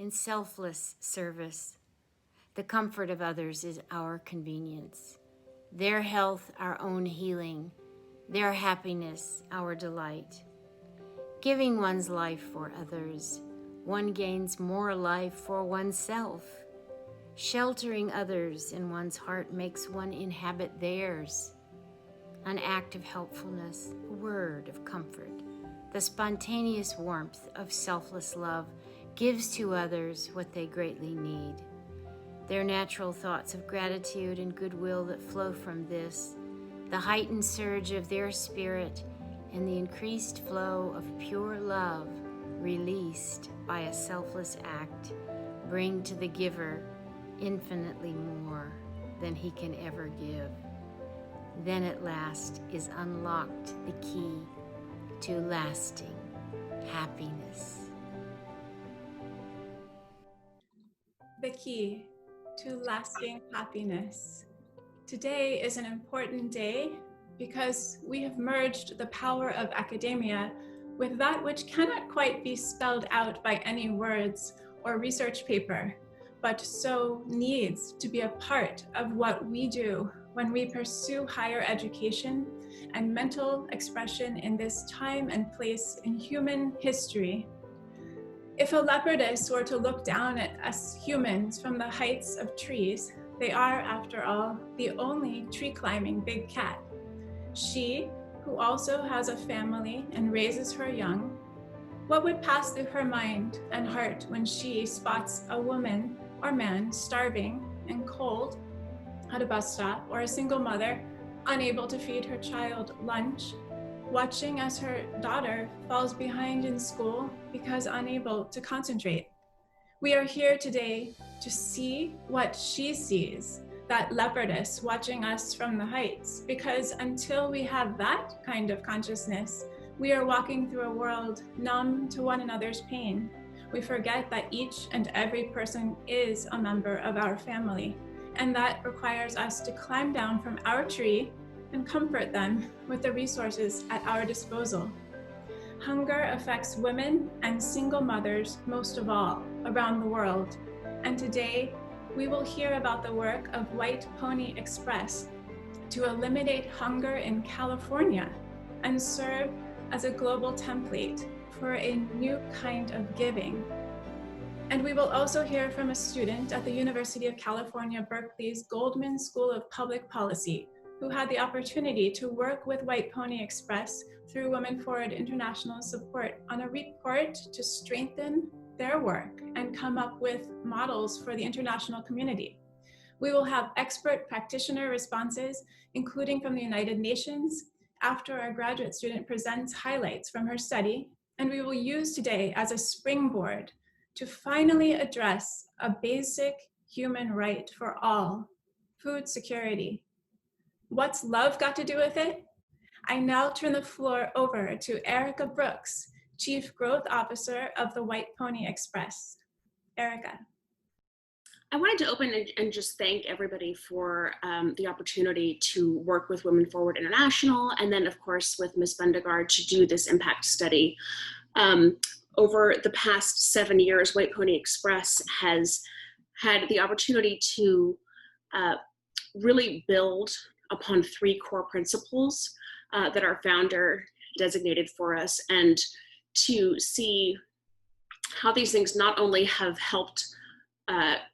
in selfless service. The comfort of others is our convenience, their health our own healing, their happiness our delight. Giving one's life for others, one gains more life for oneself. Sheltering others in one's heart makes one inhabit theirs. An act of helpfulness, a word of comfort, the spontaneous warmth of selfless love gives to others what they greatly need. Their natural thoughts of gratitude and goodwill that flow from this, the heightened surge of their spirit, and the increased flow of pure love released by a selfless act bring to the giver infinitely more than he can ever give. Then at last is unlocked the key to lasting happiness. The key to lasting happiness. Today is an important day because we have merged the power of academia with that which cannot quite be spelled out by any words or research paper, but so needs to be a part of what we do when we pursue higher education and mental expression in this time and place in human history. If a leopardess were to look down at us humans from the heights of trees, they are, after all, the only tree-climbing big cat. She, who also has a family and raises her young, what would pass through her mind and heart when she spots a woman or man starving and cold at a bus stop, or a single mother unable to feed her child lunch, watching as her daughter falls behind in school because unable to concentrate? We are here today to see what she sees, that leopardess watching us from the heights, because until we have that kind of consciousness, we are walking through a world numb to one another's pain. We forget that each and every person is a member of our family, and that requires us to climb down from our tree and comfort them with the resources at our disposal. Hunger affects women and single mothers most of all around the world, and today we will hear about the work of White Pony Express to eliminate hunger in California and serve as a global template for a new kind of giving. And we will also hear from a student at the University of California, Berkeley's Goldman School of Public Policy, who had the opportunity to work with White Pony Express through Women Forward International support on a report to strengthen their work and come up with models for the international community. We will have expert practitioner responses, including from the United Nations, after our graduate student presents highlights from her study, and we will use today as a springboard to finally address a basic human right for all, food security. What's love got to do with it? I now turn the floor over to Erica Brooks, Chief Growth Officer of the White Pony Express. Erica. I wanted to open and just thank everybody for the opportunity to work with Women Forward International, and then of course with Ms. Bundegard to do this impact study. Over the past 7 years, White Pony Express has had the opportunity to really build upon 3 core principles that our founder designated for us, and to see how these things not only have helped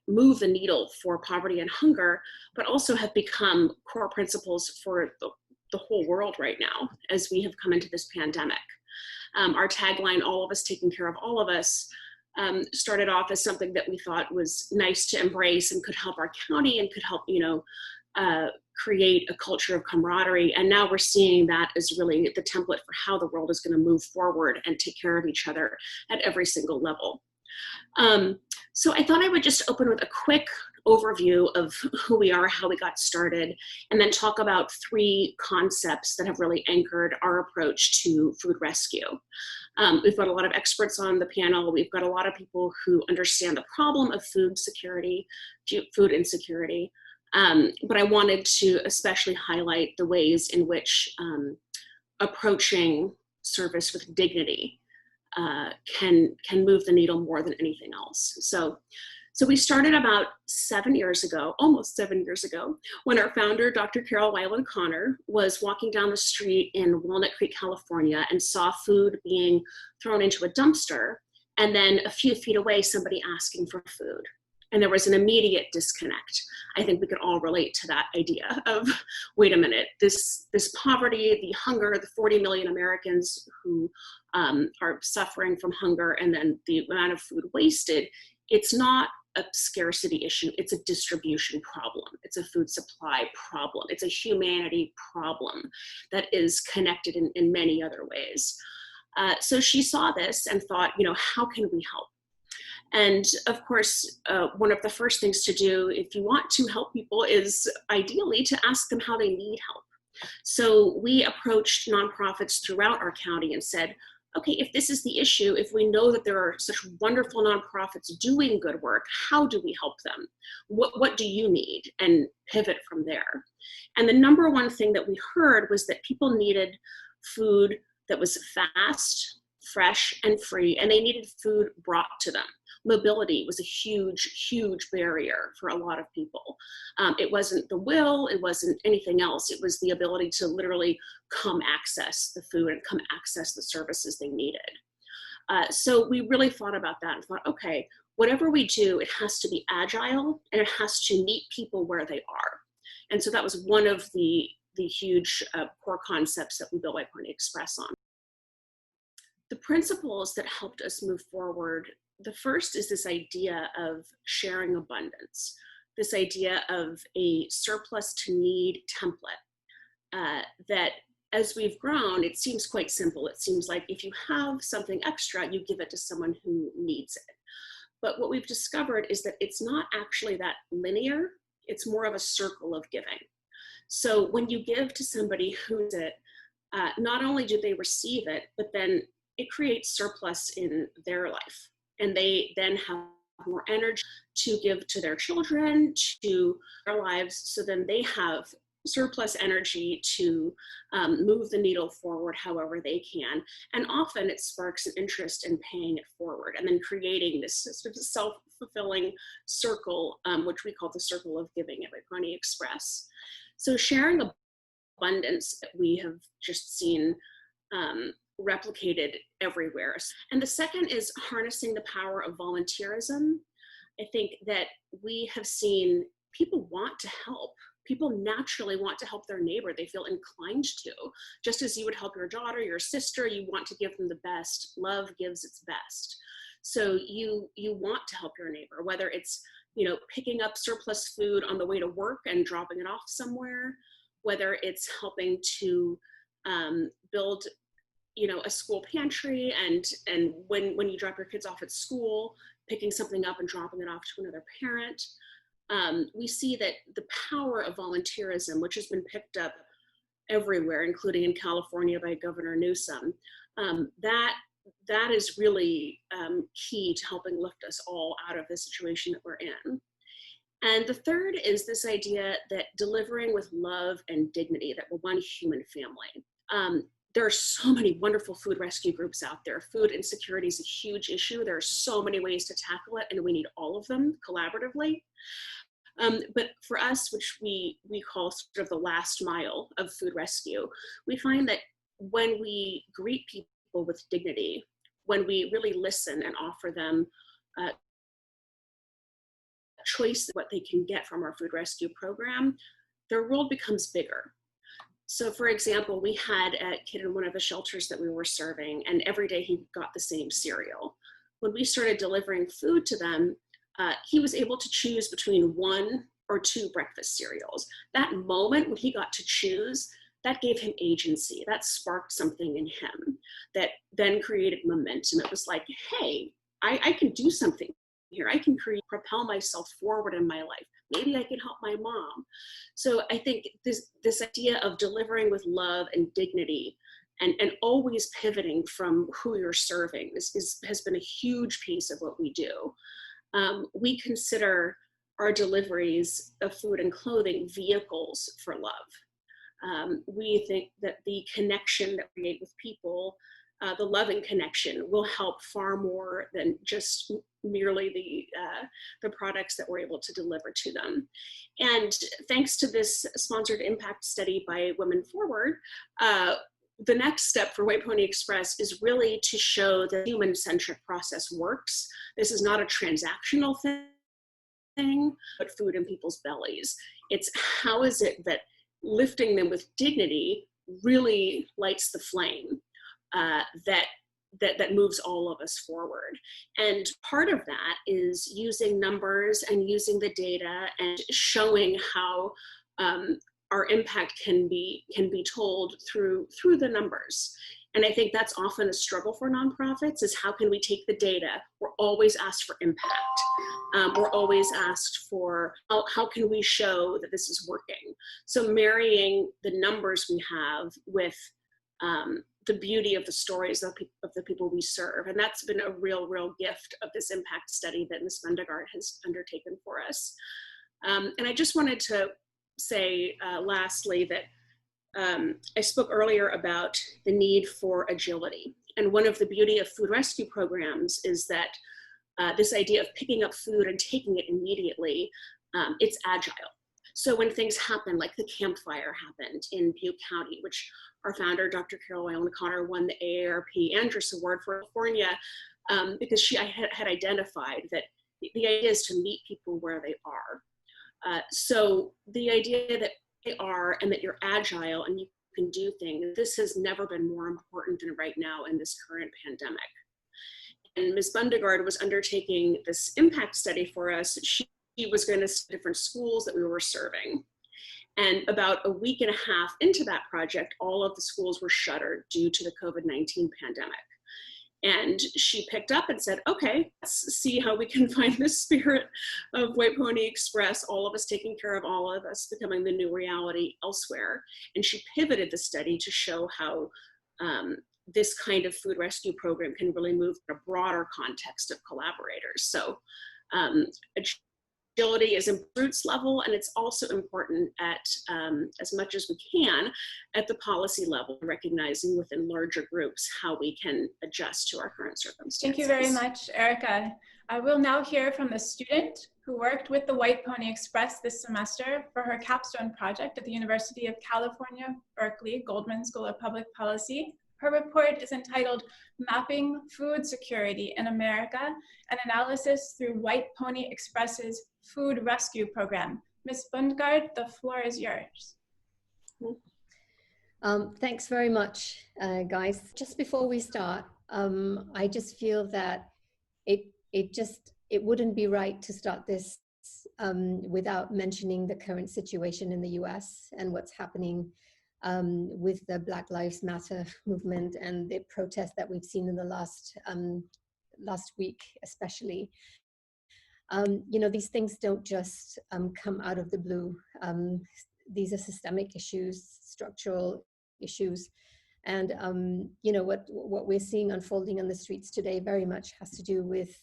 move the needle for poverty and hunger, but also have become core principles for the whole world right now as we have come into this pandemic. Our tagline, all of us taking care of all of us, started off as something that we thought was nice to embrace and could help our county and could help, create a culture of camaraderie. And now we're seeing that as really the template for how the world is going to move forward and take care of each other at every single level. So I thought I would just open with a quick overview of who we are, how we got started, and then talk about 3 concepts that have really anchored our approach to food rescue. We've got a lot of experts on the panel. We've got a lot of people who understand the problem of food security, food insecurity. But I wanted to especially highlight the ways in which approaching service with dignity can move the needle more than anything else. So we started about 7 years ago, almost 7 years ago, when our founder, Dr. Carol Weiland Connor, was walking down the street in Walnut Creek, California, and saw food being thrown into a dumpster, and then a few feet away, somebody asking for food. And there was an immediate disconnect. I think we could all relate to that idea of, wait a minute, this poverty, the hunger, the 40 million Americans who are suffering from hunger, and then the amount of food wasted, it's not a scarcity issue, it's a distribution problem. It's a food supply problem. It's a humanity problem that is connected in many other ways. So she saw this and thought, how can we help? And of course, one of the first things to do if you want to help people is ideally to ask them how they need help. So we approached nonprofits throughout our county and said, okay, if this is the issue, if we know that there are such wonderful nonprofits doing good work, how do we help them? What do you need? And pivot from there. And the number one thing that we heard was that people needed food that was fast, fresh, and free, and they needed food brought to them. Mobility was a huge, huge barrier for a lot of people. It wasn't the will, it wasn't anything else. It was the ability to literally come access the food and come access the services they needed. So we really thought about that and thought, okay, whatever we do, it has to be agile and it has to meet people where they are. And so that was one of the huge core concepts that we built White Pony Express on. The principles that helped us move forward, the first is this idea of sharing abundance, this idea of a surplus to need template that as we've grown, it seems quite simple. It seems like if you have something extra, you give it to someone who needs it. But what we've discovered is that it's not actually that linear. It's more of a circle of giving. So when you give to somebody who needs it, not only do they receive it, but then it creates surplus in their life. And they then have more energy to give to their children, to their lives. So then they have surplus energy to move the needle forward however they can. And often it sparks an interest in paying it forward and then creating this sort of self-fulfilling circle, which we call the circle of giving at White Pony Express. So sharing abundance that we have just seen replicated everywhere. And the second is harnessing the power of volunteerism. I think that we have seen people want to help. People naturally want to help their neighbor. They feel inclined to. Just as you would help your daughter, your sister, you want to give them the best. Love gives its best. So you want to help your neighbor, whether it's picking up surplus food on the way to work and dropping it off somewhere, whether it's helping to build a school pantry, and when you drop your kids off at school, picking something up and dropping it off to another parent. We see that the power of volunteerism, which has been picked up everywhere, including in California by Governor Newsom, that is really key to helping lift us all out of the situation that we're in. And the third is this idea that delivering with love and dignity, that we're one human family. There are so many wonderful food rescue groups out there. Food insecurity is a huge issue. There are so many ways to tackle it, and we need all of them collaboratively. But for us, which we call sort of the last mile of food rescue, we find that when we greet people with dignity, when we really listen and offer them choice, what they can get from our food rescue program, their world becomes bigger. So for example, we had a kid in one of the shelters that we were serving, and every day he got the same cereal. When we started delivering food to them, he was able to choose between 1 or 2 breakfast cereals. That moment when he got to choose, that gave him agency. That sparked something in him that then created momentum. It was like, hey, I can do something here. I can propel myself forward in my life. Maybe I can help my mom. So I think this idea of delivering with love and dignity and always pivoting from who you're serving has been a huge piece of what we do. We consider our deliveries of food and clothing vehicles for love. We think that the connection that we create with people the loving connection will help far more than just merely the products that we're able to deliver to them. And thanks to this sponsored impact study by Women Forward, the next step for White Pony Express is really to show that the human-centric process works. This is not a transactional thing, but food in people's bellies. It's how is it that lifting them with dignity really lights the flame that moves all of us forward. And part of that is using numbers and using the data and showing how our impact can be told through the numbers. And I think that's often a struggle for nonprofits, is how can we take the data? We're always asked for impact. We're always asked for how can we show that this is working? So marrying the numbers we have with the beauty of the stories of the people we serve. And that's been a real gift of this impact study that Ms. Bundgaard has undertaken for us. And I just wanted to say lastly that I spoke earlier about the need for agility. And one of the beauty of food rescue programs is that this idea of picking up food and taking it immediately, it's agile. So when things happen, like the Camp Fire happened in Butte County, which our founder, Dr. Carol Whalen O'Connor, won the AARP Andrus Award for California because she had identified that the idea is to meet people where they are. So the idea that they are and that you're agile and you can do things, this has never been more important than right now in this current pandemic. And Ms. Bundgaard was undertaking this impact study for us. She was going to see different schools that we were serving. And about a week and a half into that project, all of the schools were shuttered due to the COVID-19 pandemic. And she picked up and said, okay, let's see how we can find the spirit of White Pony Express, all of us taking care of all of us, becoming the new reality elsewhere. And she pivoted the study to show how this kind of food rescue program can really move in a broader context of collaborators. So agility is in roots level, and it's also important at, as much as we can, at the policy level, recognizing within larger groups how we can adjust to our current circumstances. Thank you very much, Erica. I will now hear from the student who worked with the White Pony Express this semester for her capstone project at the University of California, Berkeley, Goldman School of Public Policy. Her report is entitled Mapping Food Security in America, an analysis through White Pony Express's food rescue program. Ms. Bundgaard, the floor is yours. Thanks very much, guys. Just before we start, I just feel that it wouldn't be right to start this without mentioning the current situation in the US and what's happening with the Black Lives Matter movement and the protests that we've seen in the last week, especially. You know, these things don't just come out of the blue. These are systemic issues, structural issues. And, you know, what we're seeing unfolding on the streets today very much has to do with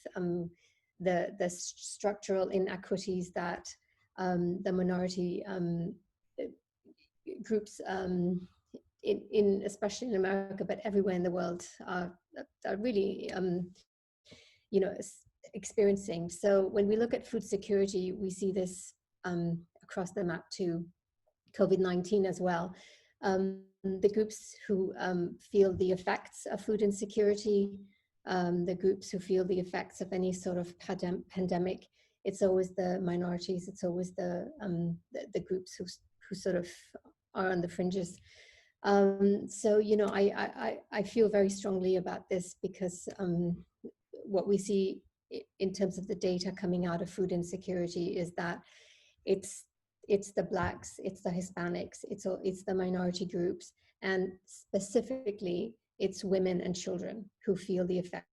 the structural inequities that the minority groups, especially in America, but everywhere in the world, are really, you know, experiencing. So when we look at food security, we see this across the map to COVID-19 as well. The groups who feel the effects of food insecurity, the groups who feel the effects of any sort of pandemic, it's always the minorities, it's always the groups who sort of are on the fringes. So, you know, I feel very strongly about this because what we see in terms of the data coming out of food insecurity is that it's the Blacks, it's the Hispanics, it's the minority groups, and specifically it's women and children who feel the effects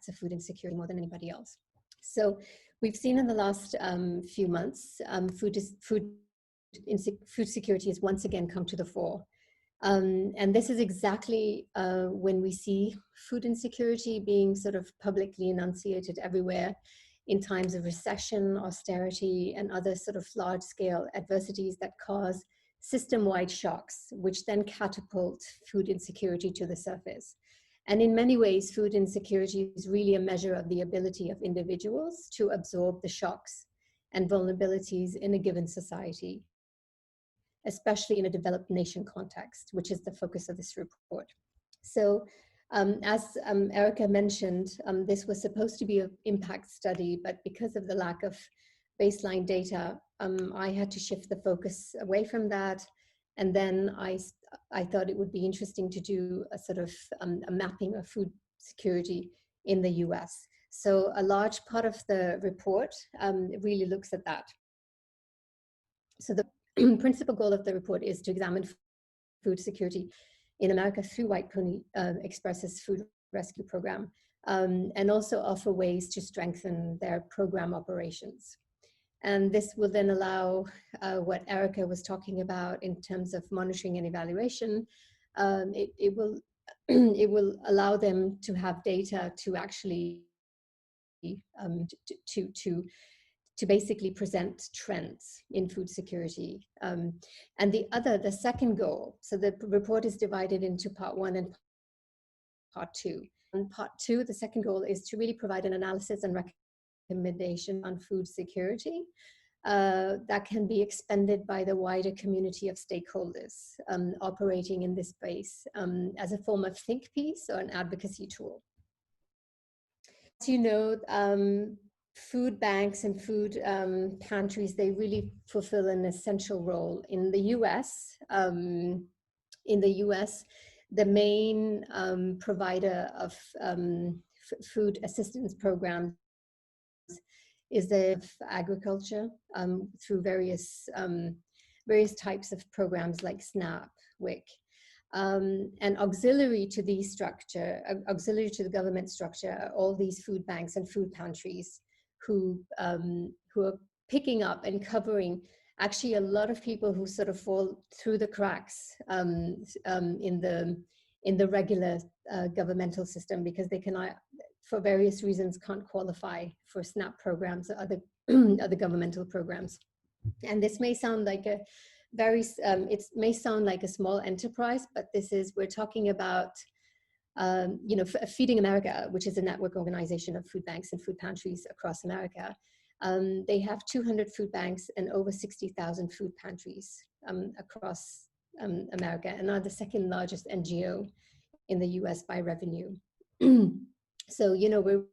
of food insecurity more than anybody else. So we've seen in the last few months, food security has once again come to the fore. And this is exactly when we see food insecurity being sort of publicly enunciated everywhere in times of recession, austerity, and other sort of large-scale adversities that cause system-wide shocks, which then catapult food insecurity to the surface. And in many ways, food insecurity is really a measure of the ability of individuals to absorb the shocks and vulnerabilities in a given society, especially in a developed nation context, which is the focus of this report. So as Erica mentioned, this was supposed to be an impact study, but because of the lack of baseline data, I had to shift the focus away from that. And then I thought it would be interesting to do a sort of a mapping of food security in the US. So a large part of the report really looks at that. So the principal goal of the report is to examine food security in America through White Pony Express's food rescue program, and also offer ways to strengthen their program operations. And this will then allow what Erica was talking about in terms of monitoring and evaluation. It will it will allow them to have data to actually to basically present trends in food security. And the second goal, so the report is divided into part 1 and part 2. And part 2, the second goal is to really provide an analysis and recommendation on food security that can be expended by the wider community of stakeholders operating in this space as a form of think piece or an advocacy tool. As you know, food banks and food pantries, they really fulfill an essential role. In the US, the main provider of food assistance programs is the agriculture through various types of programs like SNAP, WIC. And auxiliary to the government structure, are all these food banks and food pantries who are picking up and covering actually a lot of people who sort of fall through the cracks in the regular governmental system because they cannot, for various reasons, can't qualify for SNAP programs or other other governmental programs. And this may sound like a it may sound like a small enterprise, but we're talking about Feeding America, which is a network organization of food banks and food pantries across America. They have 200 food banks and over 60,000 food pantries across America, and are the second largest NGO in the US by revenue. So, we're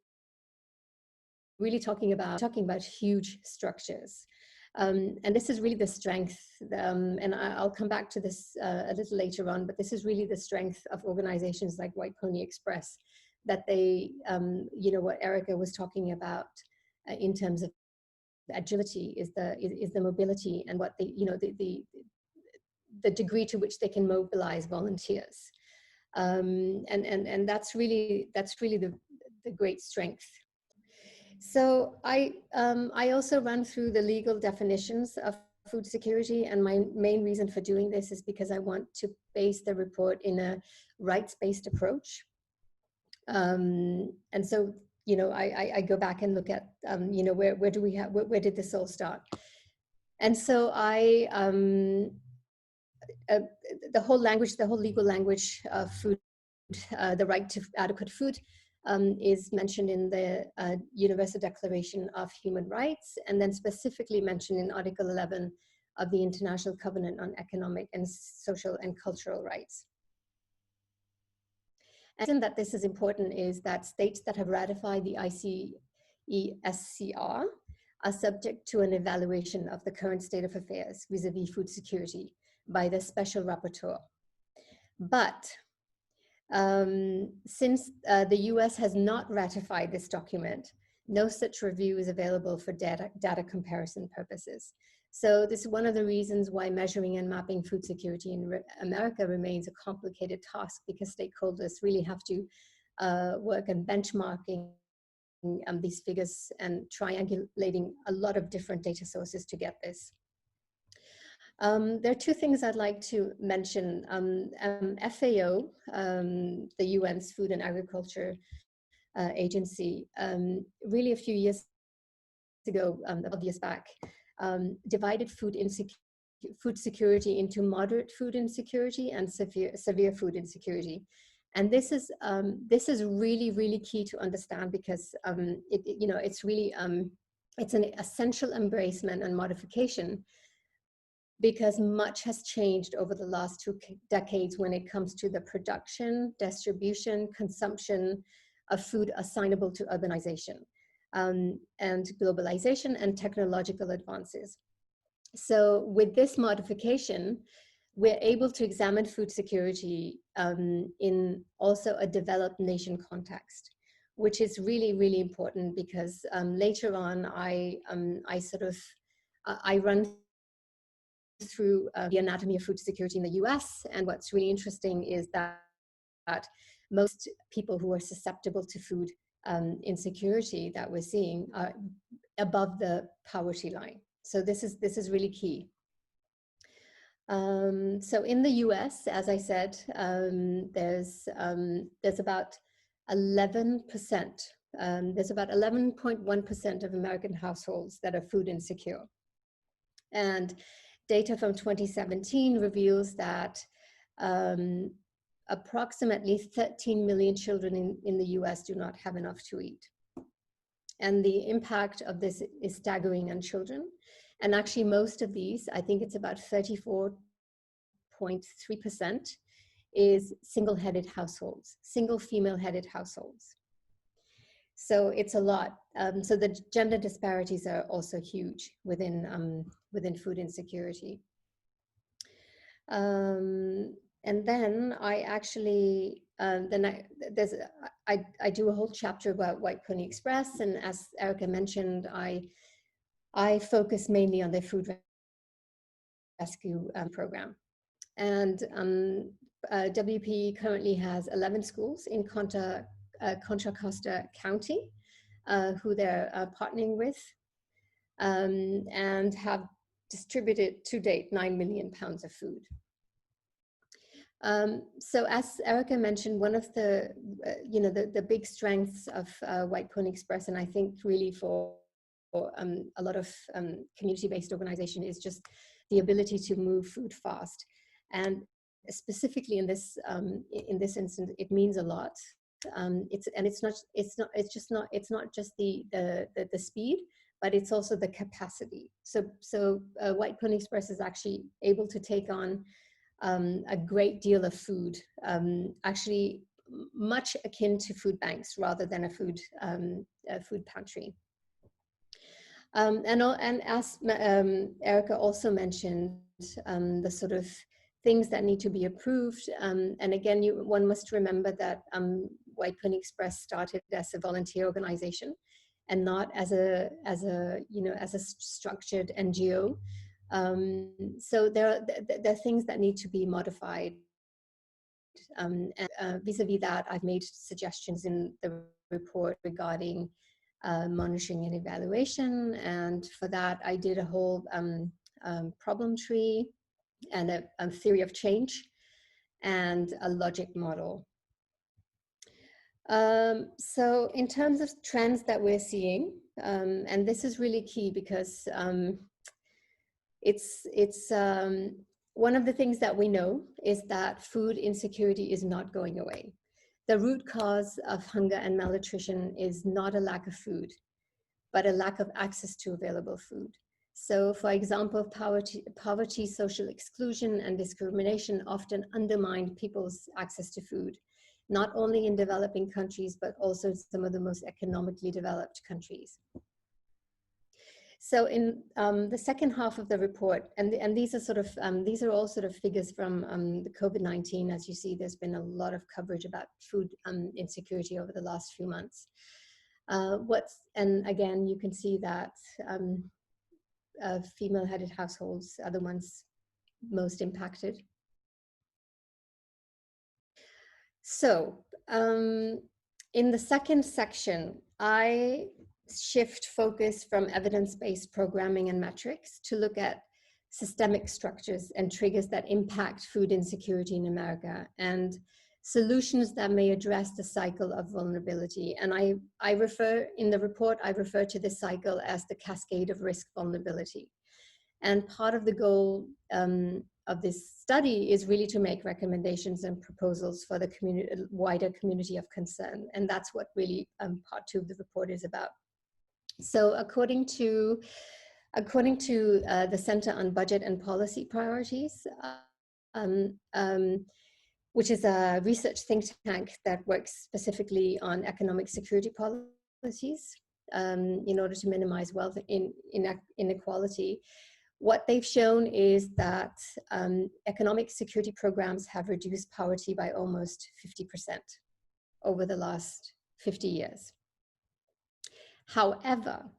really talking about huge structures. And this is really the strength, and I'll come back to this a little later on, but this is really the strength of organizations like White Pony Express, that they, what Erica was talking about in terms of agility is the mobility and what the degree to which they can mobilize volunteers. And that's really the great strength. So I also run through the legal definitions of food security, and my main reason for doing this is because I want to base the report in a rights-based approach. And so, I go back and look at, where did this all start? And so the whole legal language of food, the right to adequate food, is mentioned in the Universal Declaration of Human Rights, and then specifically mentioned in Article 11 of the International Covenant on Economic and Social and Cultural Rights. And the reason that this is important is that states that have ratified the ICESCR are subject to an evaluation of the current state of affairs vis-a-vis food security by the Special Rapporteur. But since the US has not ratified this document, no such review is available for data comparison purposes. So this is one of the reasons why measuring and mapping food security in America remains a complicated task, because stakeholders really have to work on benchmarking these figures and triangulating a lot of different data sources to get this. There are two things I'd like to mention. FAO, the UN's Food and Agriculture Agency, really a few years ago, a couple of years back, divided food security into moderate food insecurity and severe food insecurity. And this is really, really key to understand, because it's really it's an essential embracement and modification, because much has changed over the last 2 decades when it comes to the production, distribution, consumption of food assignable to urbanization and globalization and technological advances. So with this modification, we're able to examine food security in also a developed nation context, which is really, really important, because later on I run through the anatomy of food security in the US. And what's really interesting is that most people who are susceptible to food insecurity that we're seeing are above the poverty line. So this is really key. So in the US, as I said, there's about 11%, there's about 11.1% of American households that are food insecure. And data from 2017 reveals that approximately 13 million children in the US do not have enough to eat. And the impact of this is staggering on children. And actually most of these, I think it's about 34.3%, is single-headed households, single female-headed households. So it's a lot. So the gender disparities are also huge within food insecurity. And then I actually, I do a whole chapter about White Pony Express, and as Erica mentioned, I focus mainly on the food rescue program. And WP currently has 11 schools in Contra Costa County, who they're partnering with, and have distributed to date 9 million pounds of food. So as Erica mentioned, one of the, the big strengths of White Pony Express, and I think really for a lot of community-based organization, is just the ability to move food fast. And specifically in this instance, it means a lot. It's not just the speed, but it's also the capacity. So White Pony Express is actually able to take on a great deal of food, actually much akin to food banks rather than a food pantry. And as Erica also mentioned, the sort of things that need to be approved. And again, one must remember that White Pony Express started as a volunteer organization and not as a structured NGO. So there are things that need to be modified. And vis-a-vis that, I've made suggestions in the report regarding monitoring and evaluation. And for that, I did a whole problem tree and a theory of change and a logic model. So in terms of trends that we're seeing, and this is really key because it's one of the things that we know is that food insecurity is not going away. The root cause of hunger and malnutrition is not a lack of food, but a lack of access to available food. So for example, poverty, social exclusion, and discrimination often undermine people's access to food, not only in developing countries, but also in some of the most economically developed countries. So in the second half of the report, and these are all sort of figures from the COVID-19. As you see, there's been a lot of coverage about food insecurity over the last few months. And again, you can see that female-headed households are the ones most impacted. So in the second section, I shift focus from evidence-based programming and metrics to look at systemic structures and triggers that impact food insecurity in America and solutions that may address the cycle of vulnerability. And I refer, in the report, I refer to this cycle as the cascade of risk vulnerability. And part of the goal of this study is really to make recommendations and proposals for the wider community of concern. And that's what really part 2 of the report is about. So according to the Center on Budget and Policy Priorities, which is a research think tank that works specifically on economic security policies in order to minimize wealth inequality. What they've shown is that economic security programs have reduced poverty by almost 50% over the last 50 years. However,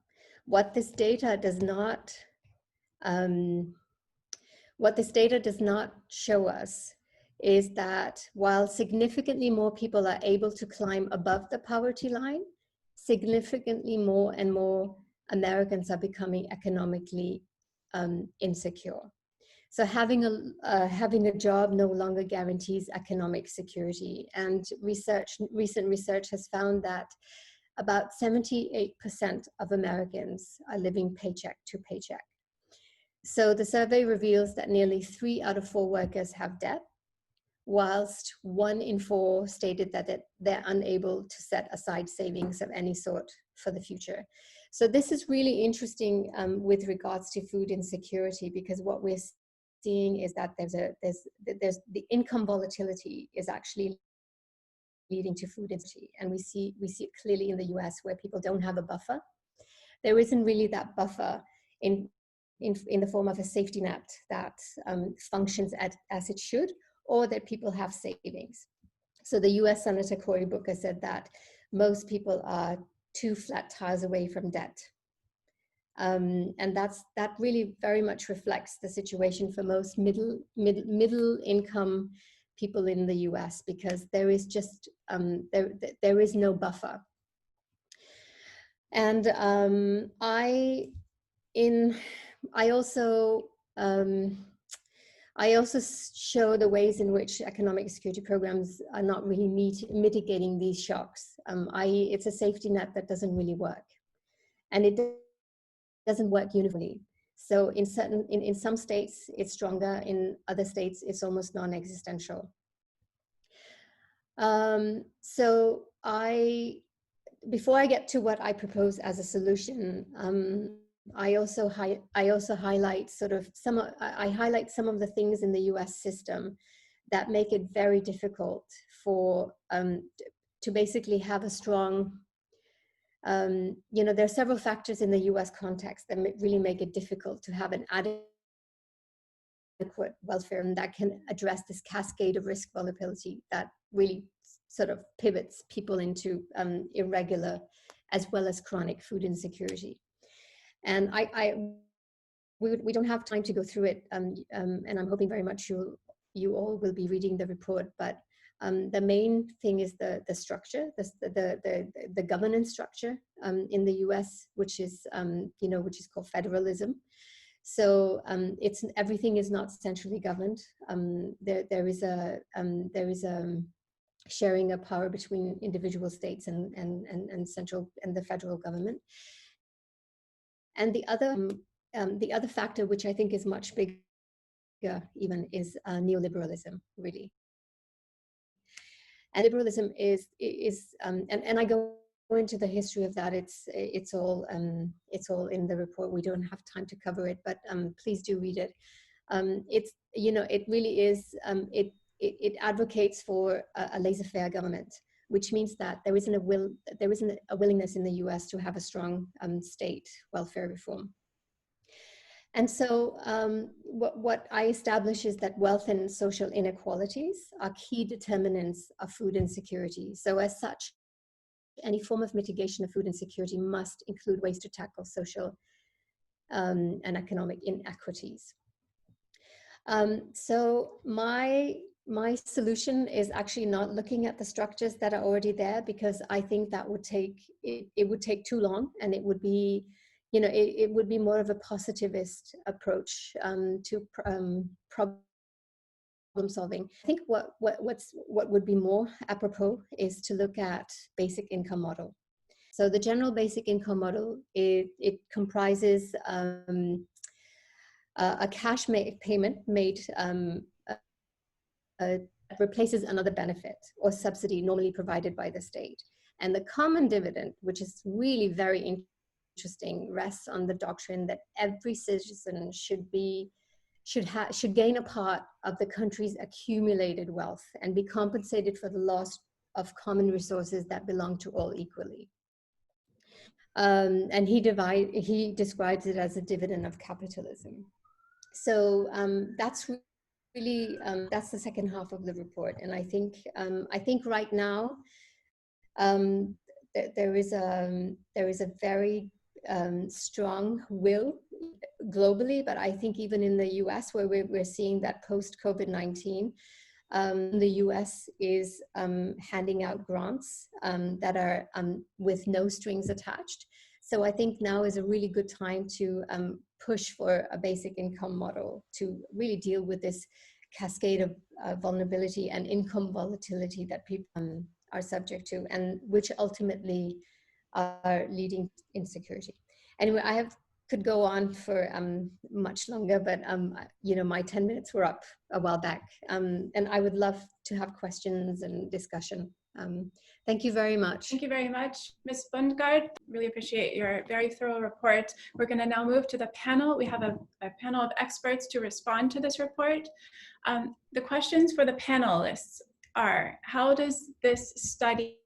what this data does not show us is that while significantly more people are able to climb above the poverty line, significantly more and more Americans are becoming economically insecure. So having a job no longer guarantees economic security. And recent research has found that about 78% of Americans are living paycheck to paycheck. So the survey reveals that nearly 3 out of 4 workers have debt, whilst 1 in 4 stated that they're unable to set aside savings of any sort for the future. So this is really interesting with regards to food insecurity, because what we're seeing is that there's the income volatility is actually leading to food insecurity, and we see it clearly in the US, where people don't have a buffer. There isn't really that buffer in the form of a safety net that functions as it should, or that people have savings. So the US Senator Cory Booker said that most people are 2 flat tires away from debt. And that really very much reflects the situation for most middle income people in the US, because there is just there is no buffer. And I also show the ways in which economic security programs are not really mitigating these shocks. I.e., it's a safety net that doesn't really work, and it doesn't work uniformly. So in some states it's stronger, in other states it's almost non-existential. So before I get to what I propose as a solution, I also highlight I highlight some of the things in the US system that make it very difficult for to basically have a strong there are several factors in the US context that really make it difficult to have an adequate welfare, and that can address this cascade of risk vulnerability that really sort of pivots people into irregular as well as chronic food insecurity. And we don't have time to go through it, and I'm hoping very much you all will be reading the report. But the main thing is the structure, the governance structure in the U.S., which is called federalism. So everything is not centrally governed. There is a sharing of power between individual states and central and the federal government. And the other factor, which I think is much bigger even, is neoliberalism, really. And liberalism is and I go into the history of that. It's all in the report. We don't have time to cover it, but please do read it. It really is. It advocates for a laissez-faire government, which means that there isn't a willingness in the US to have a strong state welfare reform. And so what I establish is that wealth and social inequalities are key determinants of food insecurity. So as such, any form of mitigation of food insecurity must include ways to tackle social and economic inequities. So my solution is actually not looking at the structures that are already there, because I think that would take too long, and it would be more of a positivist approach to problem solving. I think what would be more apropos is to look at basic income model. So the general basic income model, it comprises a cash payment made replaces another benefit or subsidy normally provided by the state. And the common dividend, which is really very interesting, rests on the doctrine that every citizen should gain a part of the country's accumulated wealth and be compensated for the loss of common resources that belong to all equally. And he describes it as a dividend of capitalism. So that's really that's the second half of the report, and I think right now there is a very strong will globally, but I think even in the US, where we're seeing that post COVID-19, the US is handing out grants that are with no strings attached. So I think now is a really good time to push for a basic income model to really deal with this cascade of vulnerability and income volatility that people are subject to, and which ultimately are leading to insecurity. Anyway, could go on for much longer, but my 10 minutes were up a while back, and I would love to have questions and discussion. Thank you very much. Thank you very much, Ms. Bundgaard. Really appreciate your very thorough report. We're going to now move to the panel. We have a panel of experts to respond to this report. The questions for the panelists are: how does this study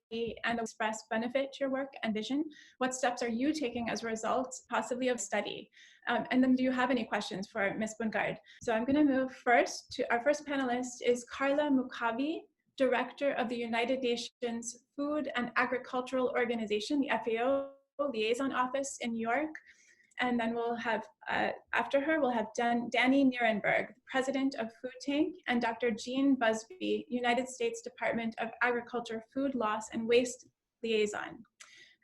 and express benefit your work and vision? What steps are you taking as a result, possibly of study? And then do you have any questions for Ms. Bundgaard? So I'm going to move first to our first panelist is Carla Mukavi, Director of the United Nations Food and Agricultural Organization, the FAO Liaison Office in New York. And then we'll have, after her, we'll have Danny Nierenberg, President of Food Tank, and Dr. Jean Busby, United States Department of Agriculture Food Loss and Waste Liaison.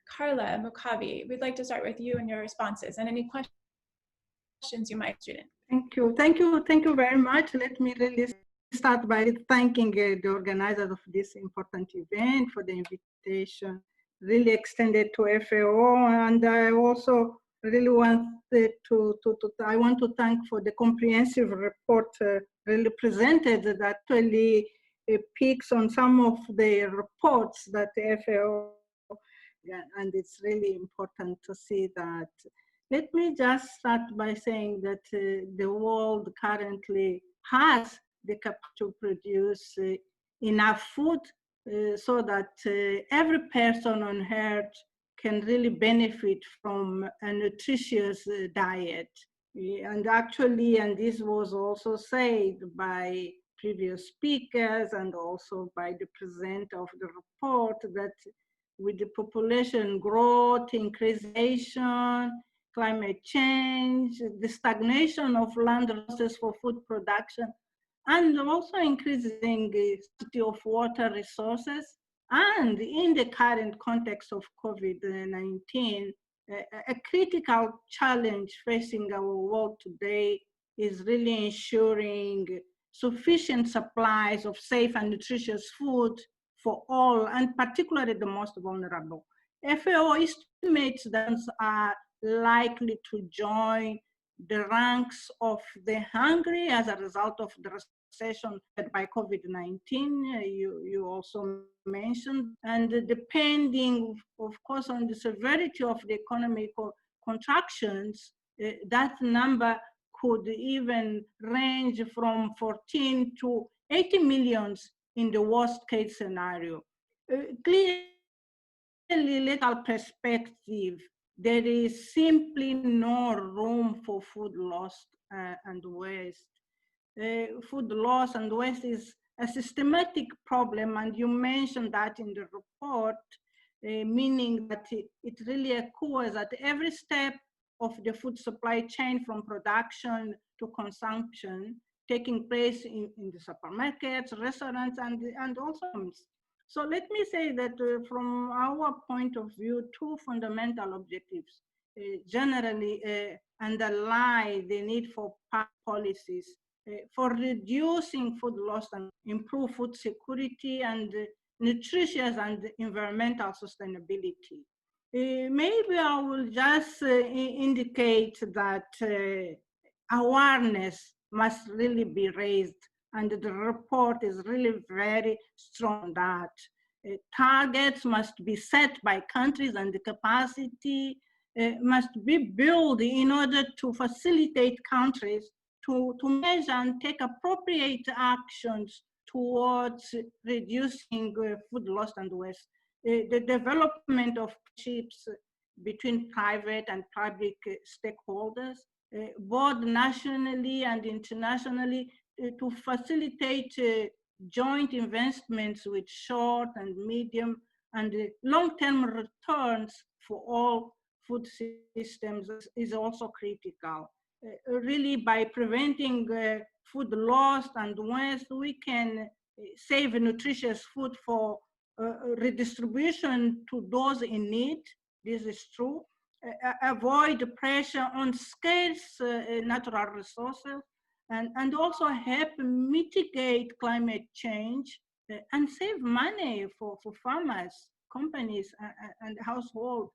Carla Mukavi, we'd like to start with you and your responses and any questions you might, student. Thank you very much. Let me really start by thanking the organizer of this important event for the invitation, really extended to FAO, and I also really wanted I want to thank for the comprehensive report really presented that actually picks on some of the reports that the FAO, and it's really important to see that. Let me just start by saying that the world currently has the capacity to produce enough food so that every person on earth can really benefit from a nutritious diet. And actually, and this was also said by previous speakers and also by the presenter of the report, that with the population growth, increasation, climate change, the stagnation of land resources for food production, and also increasing the scarcity of water resources, and in the current context of COVID-19, a critical challenge facing our world today is really ensuring sufficient supplies of safe and nutritious food for all, and particularly the most vulnerable. FAO estimates that are likely to join the ranks of the hungry as a result of the recession by COVID-19, you also mentioned, and depending, of course, on the severity of the economic contractions, that number could even range from 14 to 80 millions in the worst case scenario. Clearly, legal perspective, there is simply no room for food loss and waste. Food loss and waste is a systematic problem, and you mentioned that in the report, meaning that it really occurs at every step of the food supply chain, from production to consumption, taking place in the supermarkets, restaurants, and also. So let me say that from our point of view, two fundamental objectives generally underlie the need for policies for reducing food loss and improve food security and nutritious and environmental sustainability. Maybe I will just indicate that awareness must really be raised, and the report is really very strong on that. Targets must be set by countries, and the capacity must be built in order to facilitate countries to measure and take appropriate actions towards reducing food loss and waste. The development of partnerships between private and public stakeholders, both nationally and internationally, to facilitate joint investments with short and medium and long-term returns for all food systems is also critical. Really, by preventing food loss and waste, we can save nutritious food for redistribution to those in need. This is true. Avoid pressure on scarce natural resources, and also help mitigate climate change and save money for farmers, companies, and households.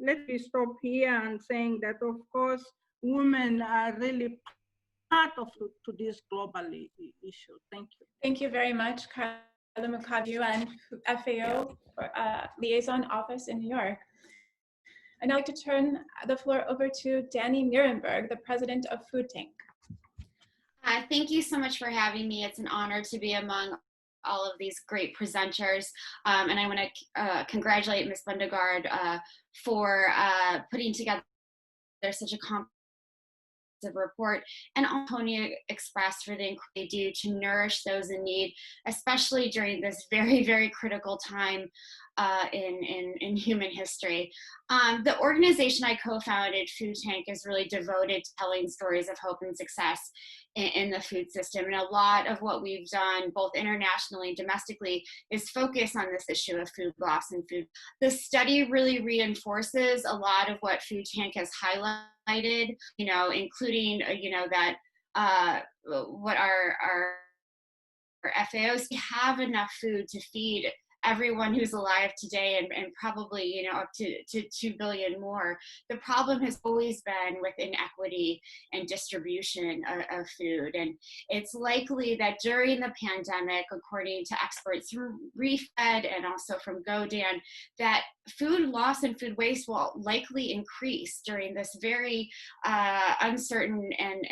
Let me stop here and saying that, of course, women are really part of to this global issue. Thank you. Thank you very much, Carla Mukavu and FAO Liaison Office in New York. And I'd like to turn the floor over to Danny Nierenberg, the president of Food Tank. Thank you so much for having me. It's an honor to be among all of these great presenters. And I want to congratulate Ms. Bundgaard for putting together such a comprehensive report, and Pony Express for the inquiry they do to nourish those in need, especially during this very, very critical time in human history. The organization I co-founded, Food Tank, is really devoted to telling stories of hope and success in the food system. And a lot of what we've done, both internationally and domestically, is focus on this issue of food loss and food. The study really reinforces a lot of what Food Tank has highlighted, including, that what our FAOs have enough food to feed everyone who's alive today, and probably up to 2 billion more. The problem has always been with inequity and distribution of food, and it's likely that during the pandemic, according to experts from ReFed and also from GODAN, that food loss and food waste will likely increase during this very uncertain and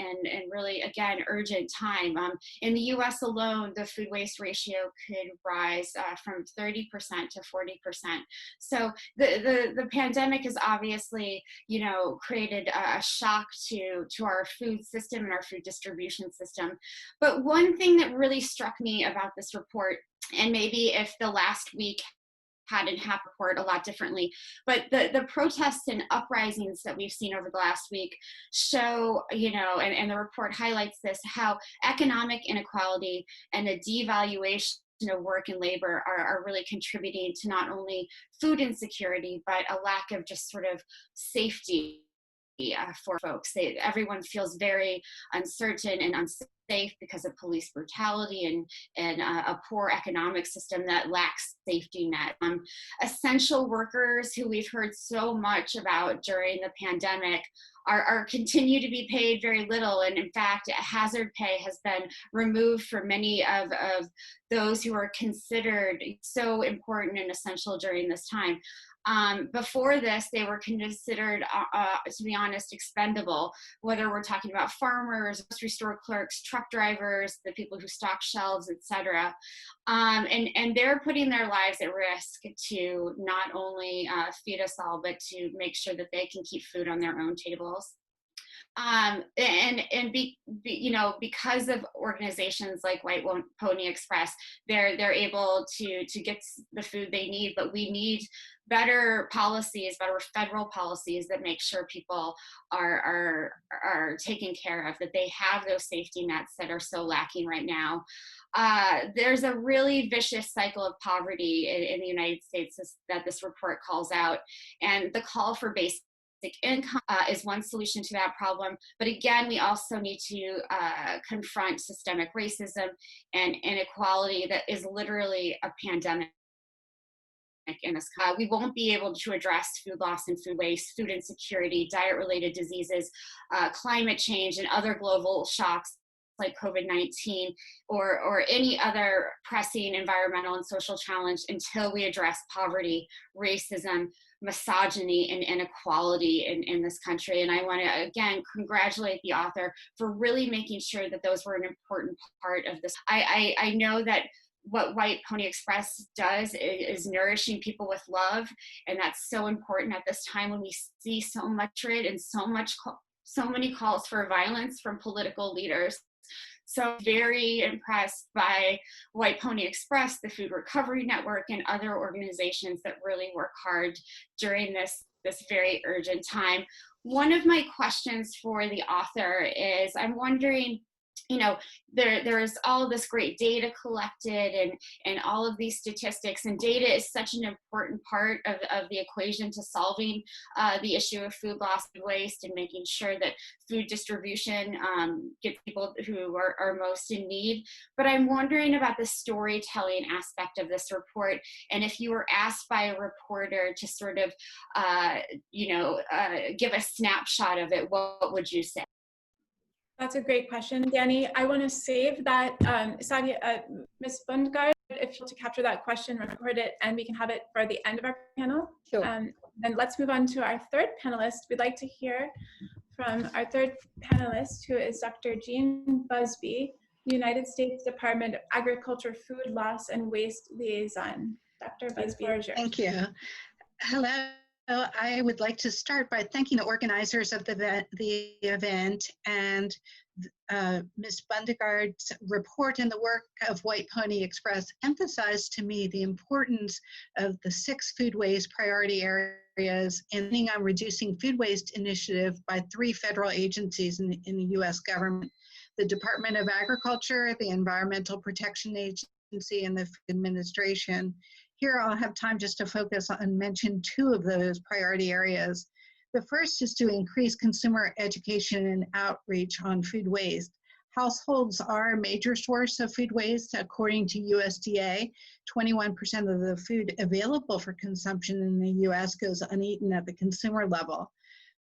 really, again, urgent time. In the US alone, the food waste ratio could rise from 30% to 40%. So the pandemic has obviously, created a shock to our food system and our food distribution system. But one thing that really struck me about this report, and maybe if the last week hadn't happened report a lot differently, but the protests and uprisings that we've seen over the last week show, and the report highlights this, how economic inequality and a devaluation of work and labor are really contributing to not only food insecurity, but a lack of just sort of safety for folks. Everyone feels very uncertain and unsafe because of police brutality and a poor economic system that lacks safety net. Essential workers, who we've heard so much about during the pandemic, are continue to be paid very little, and in fact, hazard pay has been removed for many of those who are considered so important and essential during this time. Before this, they were considered, to be honest, expendable, whether we're talking about farmers, grocery store clerks, truck drivers, the people who stock shelves, etc. And they're putting their lives at risk to not only feed us all, but to make sure that they can keep food on their own tables. Because of organizations like White Pony Express, they're able to get the food they need, but we need better policies, better federal policies that make sure people are taken care of, that they have those safety nets that are so lacking right now. There's a really vicious cycle of poverty in the United States that this report calls out, and the call for basic income is one solution to that problem. But again, we also need to confront systemic racism and inequality that is literally a pandemic in this. We won't be able to address food loss and food waste, food insecurity, diet-related diseases, climate change, and other global shocks like COVID-19 or any other pressing environmental and social challenge until we address poverty, racism, misogyny, and inequality in this country. And I want to, again, congratulate the author for really making sure that those were an important part of this. I know that what White Pony Express does is nourishing people with love, and that's so important at this time when we see so much hatred and so many calls for violence from political leaders. So very impressed by White Pony Express, the Food Recovery Network, and other organizations that really work hard during this very urgent time. One of my questions for the author is, I'm wondering, there's all this great data collected and all of these statistics, and data is such an important part of the equation to solving the issue of food loss and waste and making sure that food distribution gets people who are most in need. But I'm wondering about the storytelling aspect of this report, and if you were asked by a reporter to sort of, give a snapshot of it, what would you say? That's a great question, Danny. I want to save that, Sadia, Ms. Bundgaard, if you'll to capture that question, record it, and we can have it for the end of our panel. Sure. Then let's move on to our third panelist. We'd like to hear from our third panelist, who is Dr. Jean Busby, United States Department of Agriculture Food Loss and Waste Liaison. Dr. Busby, yours. Thank you. Hello. I would like to start by thanking the organizers of the event and Ms. Bundgaard's report and the work of White Pony Express emphasized to me the importance of the 6 food waste priority areas and on reducing food waste initiative by 3 federal agencies in the U.S. government: the Department of Agriculture, the Environmental Protection Agency, and the Food Administration. Here I'll have time just to focus on mention 2 of those priority areas. The first is to increase consumer education and outreach on food waste. Households are a major source of food waste. According to USDA, 21% of the food available for consumption in the US goes uneaten at the consumer level.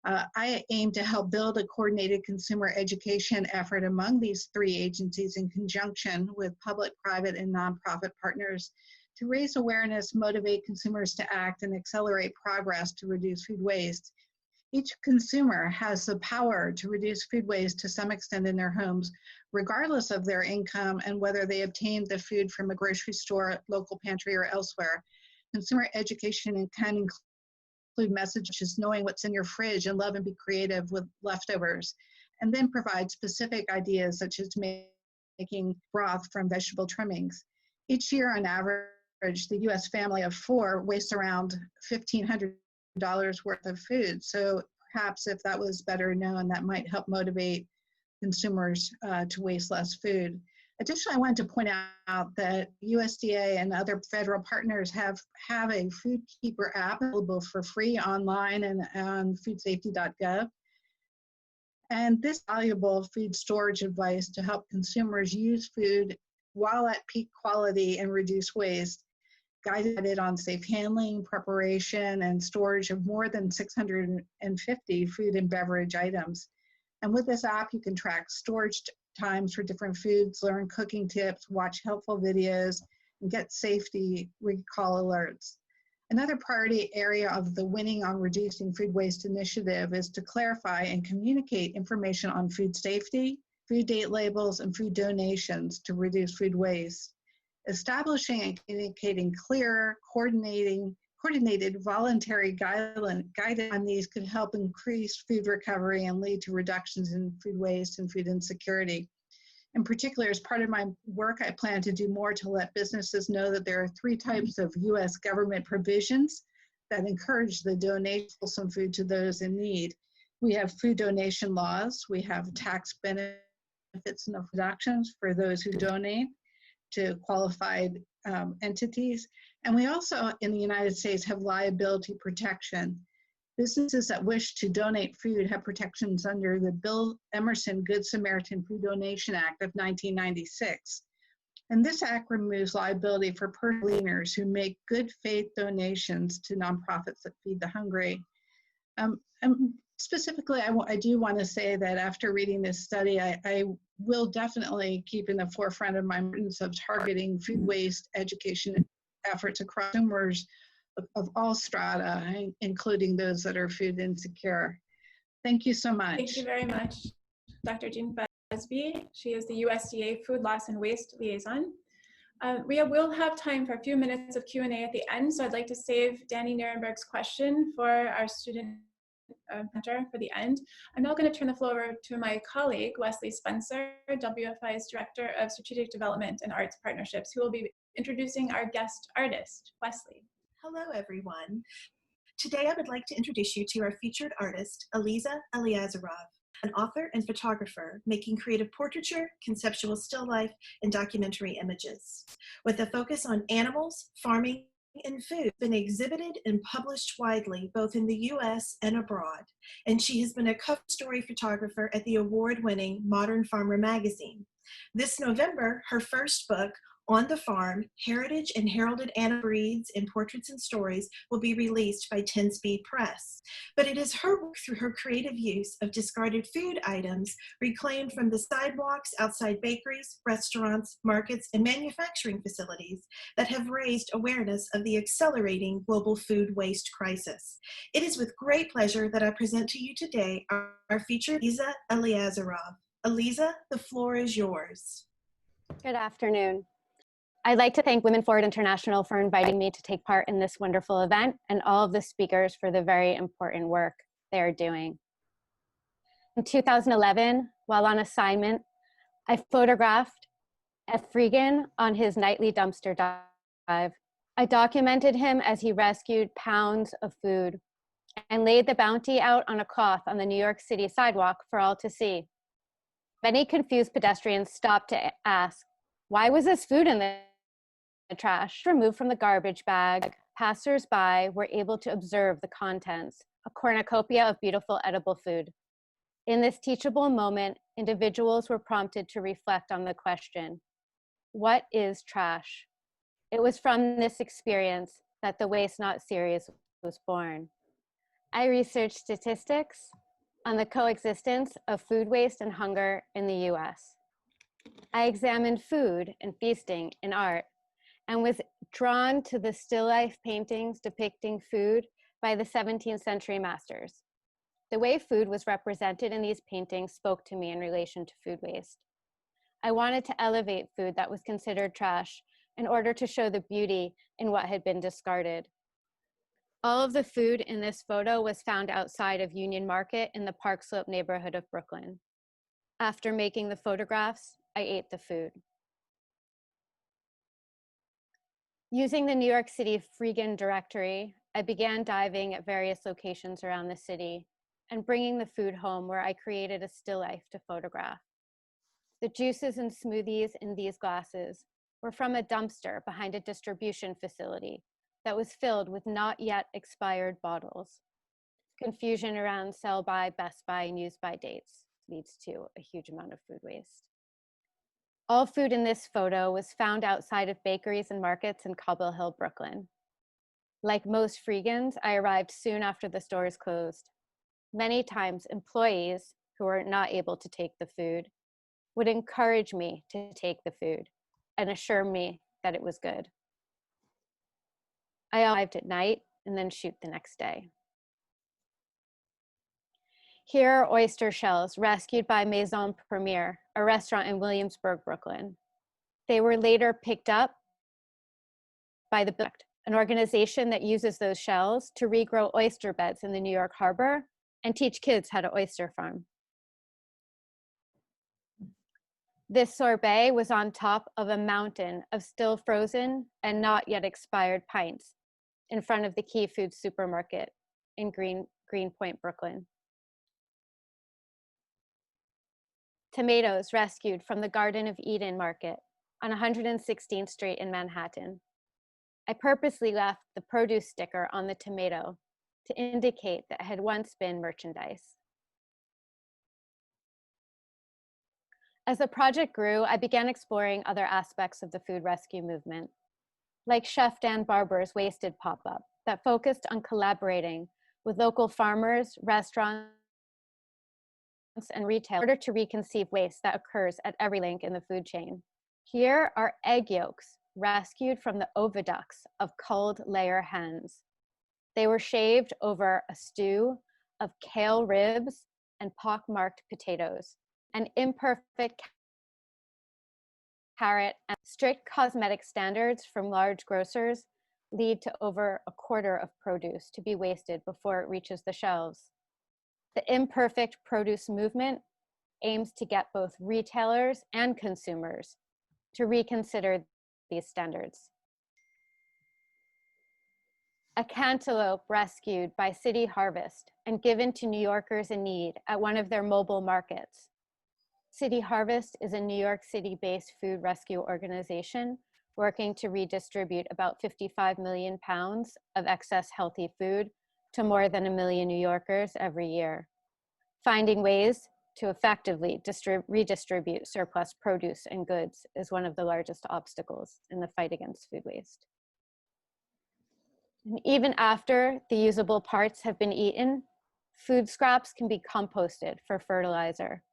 I aim to help build a coordinated consumer education effort among these 3 agencies in conjunction with public, private, and nonprofit partners to raise awareness, motivate consumers to act, and accelerate progress to reduce food waste. Each consumer has the power to reduce food waste to some extent in their homes, regardless of their income and whether they obtained the food from a grocery store, local pantry, or elsewhere. Consumer education can include messages knowing what's in your fridge and love and be creative with leftovers, and then provide specific ideas such as making broth from vegetable trimmings. Each year on average, the U.S. family of 4 wastes around $1,500 worth of food. So perhaps if that was better known, that might help motivate consumers to waste less food. Additionally, I wanted to point out that USDA and other federal partners have a Food Keeper app available for free online and on foodsafety.gov. And this valuable food storage advice to help consumers use food while at peak quality and reduce waste, guided on safe handling, preparation, and storage of more than 650 food and beverage items. And with this app, you can track storage times for different foods, learn cooking tips, watch helpful videos, and get safety recall alerts. Another priority area of the Winning on Reducing Food Waste initiative is to clarify and communicate information on food safety, food date labels, and food donations to reduce food waste. Establishing and communicating clear, coordinated voluntary guidance on these could help increase food recovery and lead to reductions in food waste and food insecurity. In particular, as part of my work, I plan to do more to let businesses know that there are 3 types of U.S. government provisions that encourage the donation of some food to those in need. We have food donation laws, we have tax benefits and deductions for those who donate to qualified entities. And we also, in the United States, have liability protection. Businesses that wish to donate food have protections under the Bill Emerson Good Samaritan Food Donation Act of 1996. And this act removes liability for personal leaners who make good faith donations to nonprofits that feed the hungry. Specifically, I do want to say that after reading this study, I will definitely keep in the forefront of my importance of targeting food waste education efforts across consumers of all strata, including those that are food insecure. Thank you so much. Thank you very much, Dr. Jean Busby. She is the USDA Food Loss and Waste Liaison. We will have time for a few minutes of Q&A at the end, so I'd like to save Danny Nierenberg's question for our student mentor for the end. I'm now going to turn the floor over to my colleague, Wesley Spencer, WFI's Director of Strategic Development and Arts Partnerships, who will be introducing our guest artist, Wesley. Hello, everyone. Today, I would like to introduce you to our featured artist, Aliza Eliazarov, an author and photographer making creative portraiture, conceptual still life, and documentary images. With a focus on animals, farming, and food, been exhibited and published widely both in the US and abroad, and she has been a cover story photographer at the award-winning Modern Farmer magazine. This November, her first book, On the Farm, Heritage and Heralded Animal Breeds in Portraits and Stories, will be released by 10 Speed Press. But it is her work through her creative use of discarded food items reclaimed from the sidewalks outside bakeries, restaurants, markets, and manufacturing facilities that have raised awareness of the accelerating global food waste crisis. It is with great pleasure that I present to you today our featured Aliza Eliazarov. Aliza, the floor is yours. Good afternoon. I'd like to thank Women Forward International for inviting me to take part in this wonderful event and all of the speakers for the very important work they are doing. In 2011, while on assignment, I photographed F. Freegan on his nightly dumpster dive. I documented him as he rescued pounds of food and laid the bounty out on a cloth on the New York City sidewalk for all to see. Many confused pedestrians stopped to ask, why was this food in the trash? Removed from the garbage bag, passers-by were able to observe the contents, a cornucopia of beautiful edible food. In this teachable moment, individuals were prompted to reflect on the question, what is trash? It was from this experience that the Waste Not series was born. I researched statistics on the coexistence of food waste and hunger in the US. I examined food and feasting in art and was drawn to the still life paintings depicting food by the 17th century masters. The way food was represented in these paintings spoke to me in relation to food waste. I wanted to elevate food that was considered trash in order to show the beauty in what had been discarded. All of the food in this photo was found outside of Union Market in the Park Slope neighborhood of Brooklyn. After making the photographs, I ate the food. Using the New York City Freegan directory, I began diving at various locations around the city and bringing the food home where I created a still life to photograph. The juices and smoothies in these glasses were from a dumpster behind a distribution facility that was filled with not yet expired bottles. Confusion around sell by, best by, and use by dates leads to a huge amount of food waste. All food in this photo was found outside of bakeries and markets in Cobble Hill, Brooklyn. Like most Freegans, I arrived soon after the stores closed. Many times, employees who were not able to take the food would encourage me to take the food and assure me that it was good. I arrived at night and then shoot the next day. Here are oyster shells rescued by Maison Premier, a restaurant in Williamsburg, Brooklyn. They were later picked up by the Bucht, an organization that uses those shells to regrow oyster beds in the New York Harbor and teach kids how to oyster farm. This sorbet was on top of a mountain of still frozen and not yet expired pints in front of the Key Food supermarket in Greenpoint, Brooklyn. Tomatoes rescued from the Garden of Eden market on 116th Street in Manhattan. I purposely left the produce sticker on the tomato to indicate that it had once been merchandise. As the project grew, I began exploring other aspects of the food rescue movement, like Chef Dan Barber's Wasted pop-up that focused on collaborating with local farmers, restaurants, and retailers in order to reconceive waste that occurs at every link in the food chain. Here are egg yolks rescued from the oviducts of culled layer hens. They were shaved over a stew of kale ribs and pock-marked potatoes, an imperfect carrot, and strict cosmetic standards from large grocers lead to over a quarter of produce to be wasted before it reaches the shelves. The imperfect produce movement aims to get both retailers and consumers to reconsider these standards. A cantaloupe rescued by City Harvest and given to New Yorkers in need at one of their mobile markets. City Harvest is a New York City-based food rescue organization working to redistribute about 55 million pounds of excess healthy food to more than 1 million New Yorkers every year. Finding ways to effectively redistribute surplus produce and goods is one of the largest obstacles in the fight against food waste. And even after the usable parts have been eaten, food scraps can be composted for fertilizer.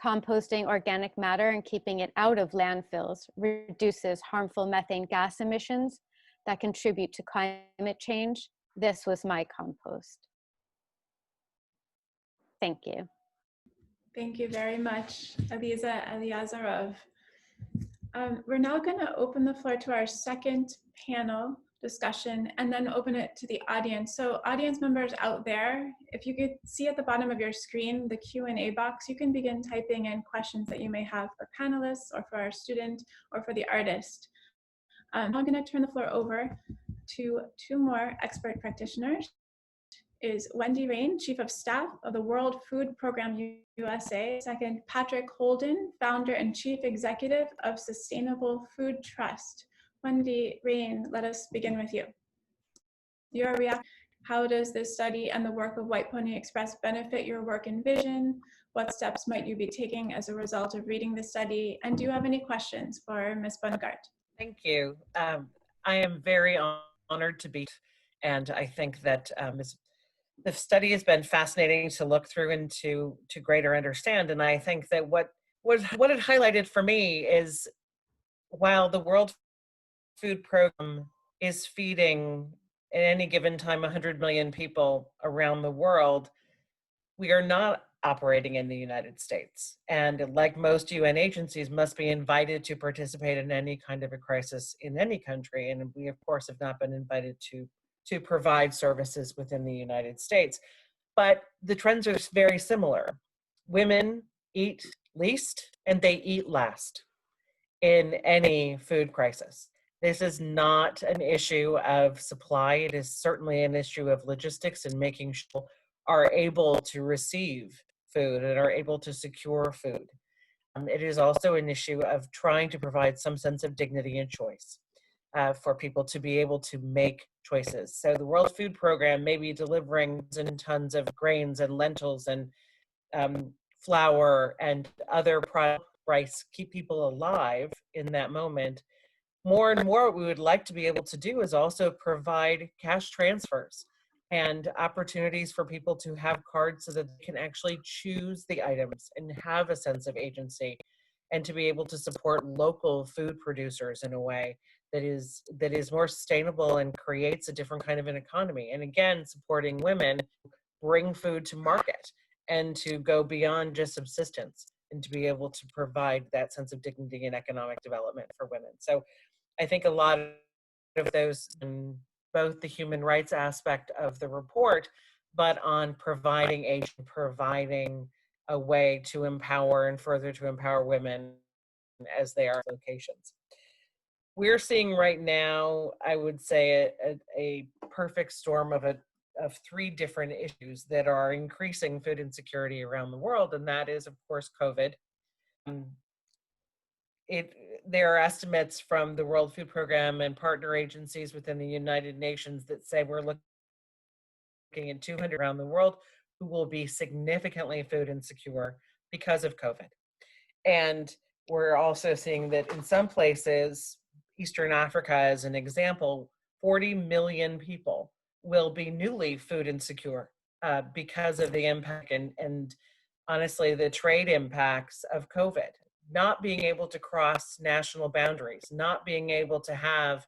Composting organic matter and keeping it out of landfills reduces harmful methane gas emissions that contribute to climate change. This was my compost. Thank you. Thank you very much, Aliza Eliazarov. We're now going to open the floor to our second panel discussion and then open it to the audience. So audience members out there, if you could see at the bottom of your screen the Q&A box, you can begin typing in questions that you may have for panelists or for our student or for the artist. I'm going to turn the floor over to two more expert practitioners. Is Wendy Rain, Chief of Staff of the World Food Program USA. Second, Patrick Holden, Founder and Chief Executive of Sustainable Food Trust. Wendy Rain, let us begin with you. Your reaction, how does this study and the work of White Pony Express benefit your work and vision? What steps might you be taking as a result of reading the study? And do you have any questions for Ms. Bundgaard? Thank you. I am very honored to be, and I think that the study has been fascinating to look through and to greater understand. And I think that what it highlighted for me is, while the World Food Program is feeding at any given time 100 million people around the world, we are not operating in the United States. And like most UN agencies, must be invited to participate in any kind of a crisis in any country. And we, of course, have not been invited to provide services within the United States. But the trends are very similar. Women eat least and they eat last in any food crisis. This is not an issue of supply. It is certainly an issue of logistics and making sure people are able to receive food and are able to secure food. It is also an issue of trying to provide some sense of dignity and choice for people to be able to make choices. So the World Food Program may be delivering tons of grains and lentils and flour and other products, rice, keep people alive in that moment. More and more, what we would like to be able to do is also provide cash transfers and opportunities for people to have cards so that they can actually choose the items and have a sense of agency, and to be able to support local food producers in a way that is more sustainable and creates a different kind of an economy. And again, supporting women bring food to market and to go beyond just subsistence and to be able to provide that sense of dignity and economic development for women. So I think a lot of those, both the human rights aspect of the report, but on providing aid, providing a way to empower and further to empower women as they are in locations. We're seeing right now, I would say, a perfect storm of three different issues that are increasing food insecurity around the world, and that is, of course, COVID. There are estimates from the World Food Program and partner agencies within the United Nations that say we're looking at 200 around the world who will be significantly food insecure because of COVID. And we're also seeing that in some places, Eastern Africa as an example, 40 million people will be newly food insecure because of the impact and honestly, the trade impacts of COVID, not being able to cross national boundaries, not being able to have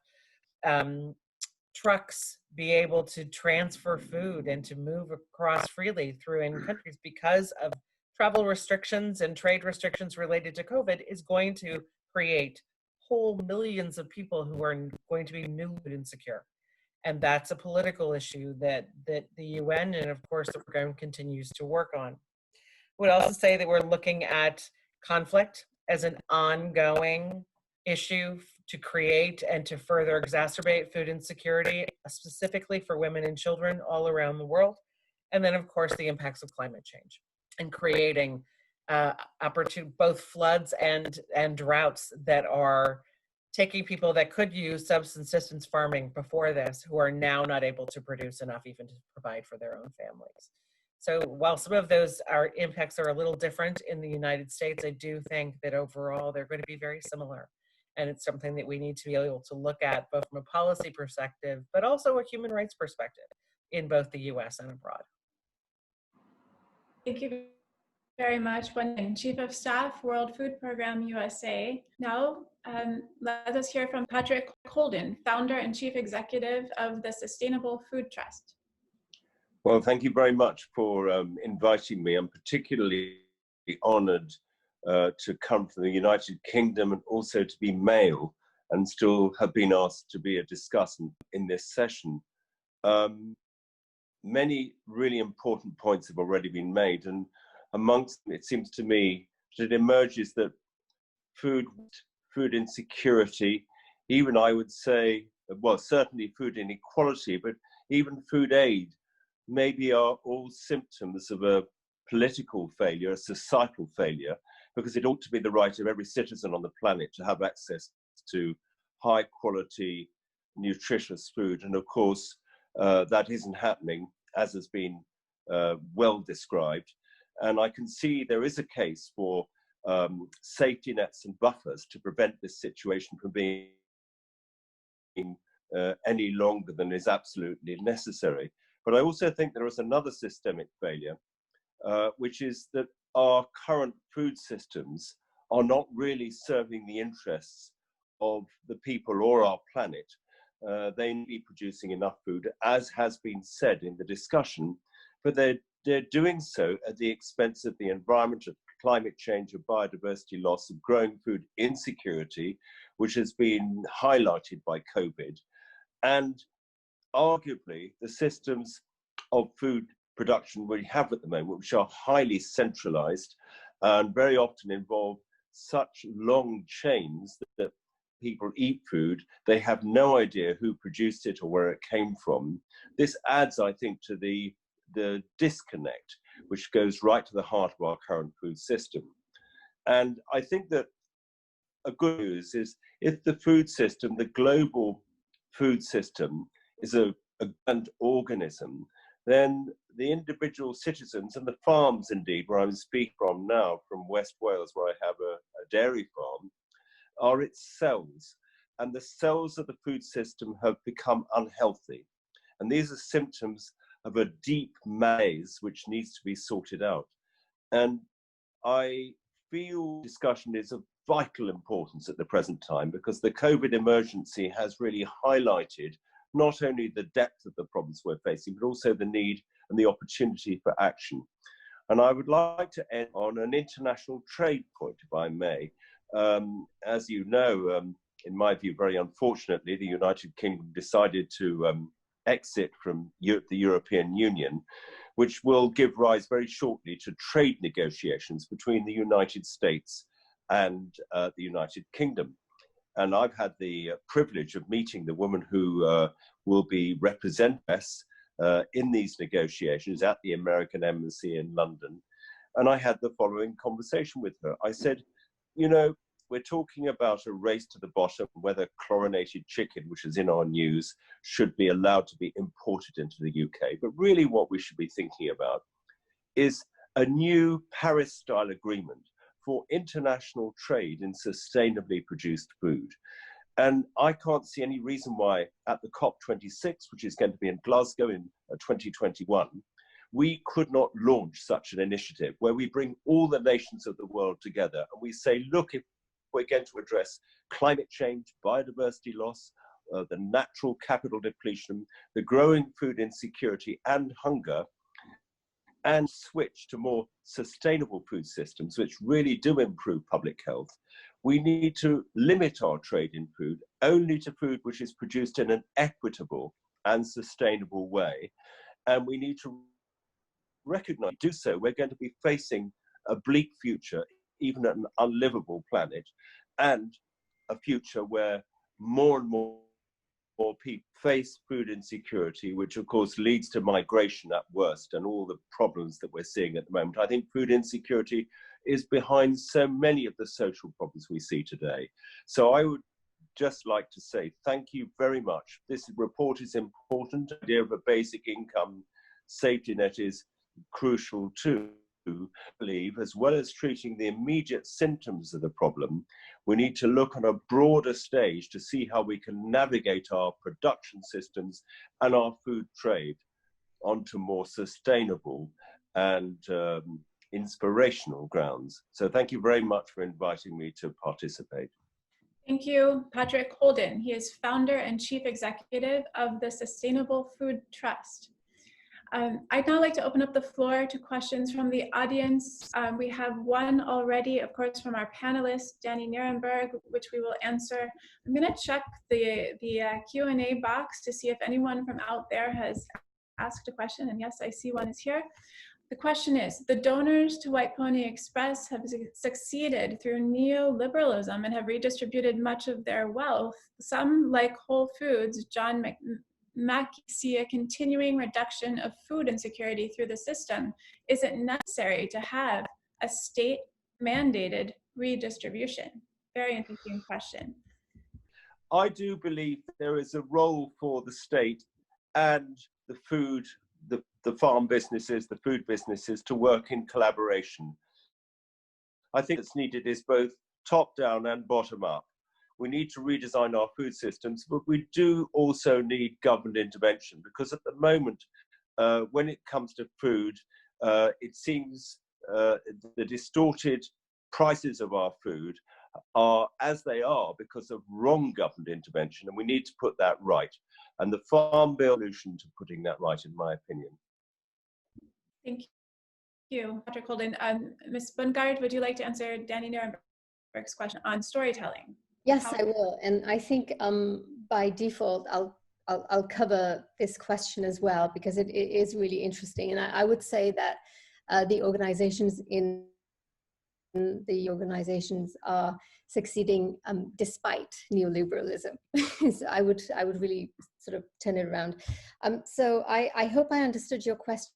trucks be able to transfer food and to move across freely through in countries because of travel restrictions and trade restrictions related to COVID is going to create whole millions of people who are going to be new food insecure. And that's a political issue that the UN and of course the program continues to work on. I would also say that we're looking at conflict as an ongoing issue to create and to further exacerbate food insecurity, specifically for women and children all around the world. And then, of course, the impacts of climate change and creating both floods and droughts that are taking people that could use subsistence farming before this, who are now not able to produce enough even to provide for their own families. So while some of those impacts are a little different in the United States, I do think that overall they're going to be very similar. And it's something that we need to be able to look at both from a policy perspective, but also a human rights perspective in both the US and abroad. Thank you very much, Wendy, Chief of Staff, World Food Program USA. Now, let us hear from Patrick Holden, Founder and Chief Executive of the Sustainable Food Trust. Well, thank you very much for inviting me. I'm particularly honored to come from the United Kingdom and also to be male and still have been asked to be a discussant in this session. Many really important points have already been made, and amongst them, it seems to me that it emerges that food insecurity, even I would say, well, certainly food inequality, but even food aid, maybe are all symptoms of a political failure, a societal failure, because it ought to be the right of every citizen on the planet to have access to high quality, nutritious food. And of course, that isn't happening, as has been well described. And I can see there is a case for safety nets and buffers to prevent this situation from being any longer than is absolutely necessary. But I also think there is another systemic failure, which is that our current food systems are not really serving the interests of the people or our planet. They may be producing enough food, as has been said in the discussion, but they're doing so at the expense of the environment, of climate change, of biodiversity loss, of growing food insecurity, which has been highlighted by COVID. And arguably, the systems of food production we have at the moment, which are highly centralized and very often involve such long chains that people eat food, they have no idea who produced it or where it came from. This adds, I think, to the disconnect, which goes right to the heart of our current food system. And I think that a good news is if the food system, the global food system, is a grand organism, then the individual citizens and the farms, indeed, where I'm speaking from now, from West Wales, where I have a dairy farm, are its cells. And the cells of the food system have become unhealthy. And these are symptoms of a deep malaise which needs to be sorted out. And I feel discussion is of vital importance at the present time, because the COVID emergency has really highlighted not only the depth of the problems we're facing, but also the need and the opportunity for action. And I would like to end on an international trade point, if I may. As you know, in my view, very unfortunately, the United Kingdom decided to exit from the European Union, which will give rise very shortly to trade negotiations between the United States and the United Kingdom. And I've had the privilege of meeting the woman who will be representing us in these negotiations at the American Embassy in London. And I had the following conversation with her. I said, you know, we're talking about a race to the bottom, whether chlorinated chicken, which is in our news, should be allowed to be imported into the UK. But really what we should be thinking about is a new Paris-style agreement for international trade in sustainably produced food. And I can't see any reason why at the COP26, which is going to be in Glasgow in 2021, we could not launch such an initiative where we bring all the nations of the world together and we say, look, if we're going to address climate change, biodiversity loss, the natural capital depletion, the growing food insecurity and hunger, and switch to more sustainable food systems, which really do improve public health, we need to limit our trade in food only to food which is produced in an equitable and sustainable way. And we need to recognize, do so, we're going to be facing a bleak future, even an unlivable planet, and a future where more and more people face food insecurity, which of course leads to migration at worst and all the problems that we're seeing at the moment. I think food insecurity is behind so many of the social problems we see today. So I would just like to say thank you very much. This report is important. The idea of a basic income safety net is crucial too. I believe, as well as treating the immediate symptoms of the problem, we need to look on a broader stage to see how we can navigate our production systems and our food trade onto more sustainable and inspirational grounds. So thank you very much for inviting me to participate. Thank you, Patrick Holden. He is founder and chief executive of the Sustainable Food Trust. I'd now like to open up the floor to questions from the audience. We have one already, of course, from our panelist, Danny Nierenberg, which we will answer. I'm going to check the Q&A box to see if anyone from out there has asked a question. And yes, I see one is here. The question is, the donors to White Pony Express have succeeded through neoliberalism and have redistributed much of their wealth. Some, like Whole Foods, John Mackey, see a continuing reduction of food insecurity through the system. Is it necessary to have a state-mandated redistribution? Very interesting question. I do believe there is a role for the state and the food, the farm businesses, the food businesses to work in collaboration. I think what's needed is both top-down and bottom-up. We need to redesign our food systems, but we do also need government intervention, because at the moment, when it comes to food, it seems the distorted prices of our food are as they are because of wrong government intervention, and we need to put that right. And the Farm Bill solution to putting that right, in my opinion. Thank you, Patrick Holden. Ms. Bundgaard, would you like to answer Danny Nierenberg's question on storytelling? Yes, I will. And I think by default, I'll cover this question as well, because it is really interesting. And I would say that the organizations are succeeding despite neoliberalism. So I would really sort of turn it around. So I hope I understood your question.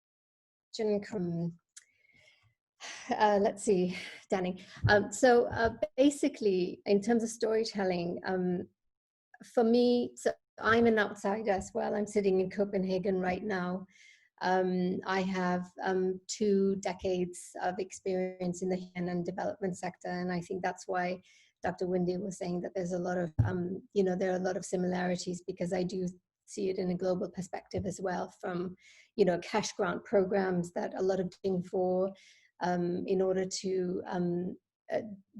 Let's see, Danny. So basically, in terms of storytelling, for me, so I'm an outsider as well. I'm sitting in Copenhagen right now. I have 2 decades of experience in the human and development sector, and I think that's why Dr. Wendy was saying that there's a lot of, there are a lot of similarities, because I do see it in a global perspective as well, from, cash grant programs that a lot of doing for in order to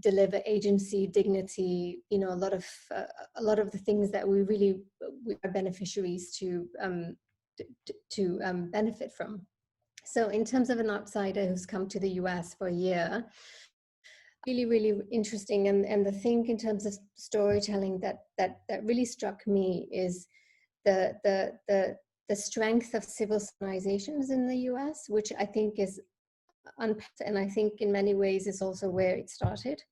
deliver agency, dignity, a lot of the things that we are beneficiaries to benefit from. So in terms of an outsider who's come to the US for a year, really, really interesting. And the thing in terms of storytelling that really struck me is the strength of civil organizations in the US, which I think is and I think in many ways is also where it started.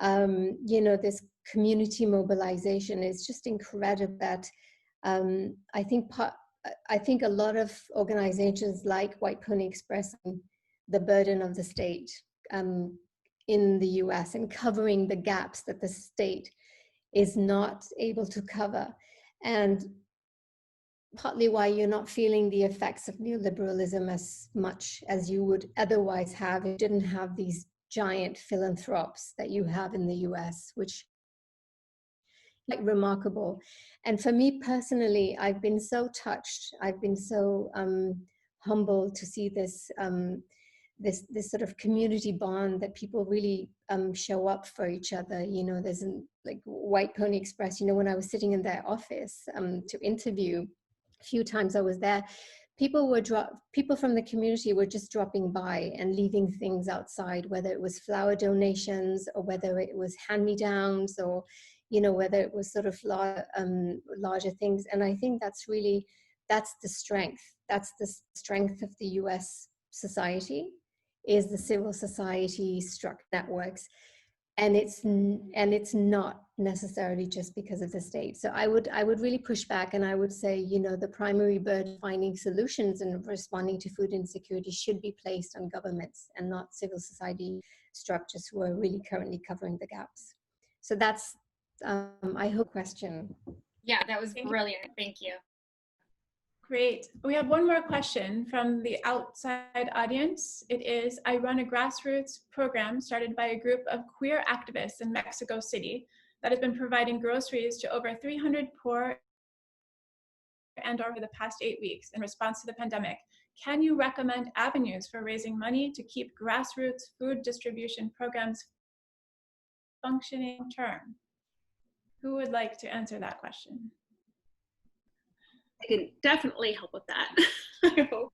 This community mobilization is just incredible. That I think a lot of organizations like White Pony Express, the burden of the state in the US and covering the gaps that the state is not able to cover, and partly why you're not feeling the effects of neoliberalism as much as you would otherwise have if you didn't have these giant philanthropes that you have in the US, which like remarkable. And for me personally, I've been so touched. I've been so humbled to see this this sort of community bond that people really show up for each other. You know, there's like White Pony Express, you know, when I was sitting in their office to interview, a few times I was there, people from the community were just dropping by and leaving things outside, whether it was flower donations or whether it was hand-me-downs or, you know, whether it was sort of larger things. And I think that's the strength. That's the strength of the US society, is the civil society struck networks. And it's not necessarily just because of the state. So I would really push back, and I would say, you know, the primary burden finding solutions and responding to food insecurity should be placed on governments and not civil society structures who are really currently covering the gaps. So that's, I hope, question. Yeah, that was brilliant. Thank you. Great. We have one more question from the outside audience. It is, I run a grassroots program started by a group of queer activists in Mexico City that has been providing groceries to over 300 poor and over the past 8 weeks in response to the pandemic. Can you recommend avenues for raising money to keep grassroots food distribution programs functioning term? Who would like to answer that question? I can definitely help with that. I hope.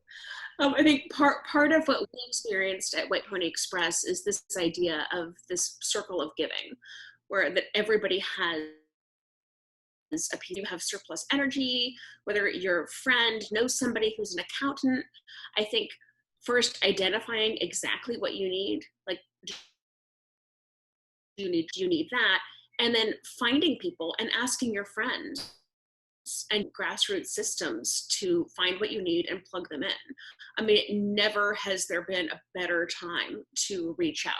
I think part of what we experienced at White Pony Express is this idea of this circle of giving, where that everybody has a piece. You have surplus energy, whether your friend knows somebody who's an accountant. I think first identifying exactly what you need, like do you need that, and then finding people and asking your friends and grassroots systems to find what you need and plug them in. I mean, never has there been a better time to reach out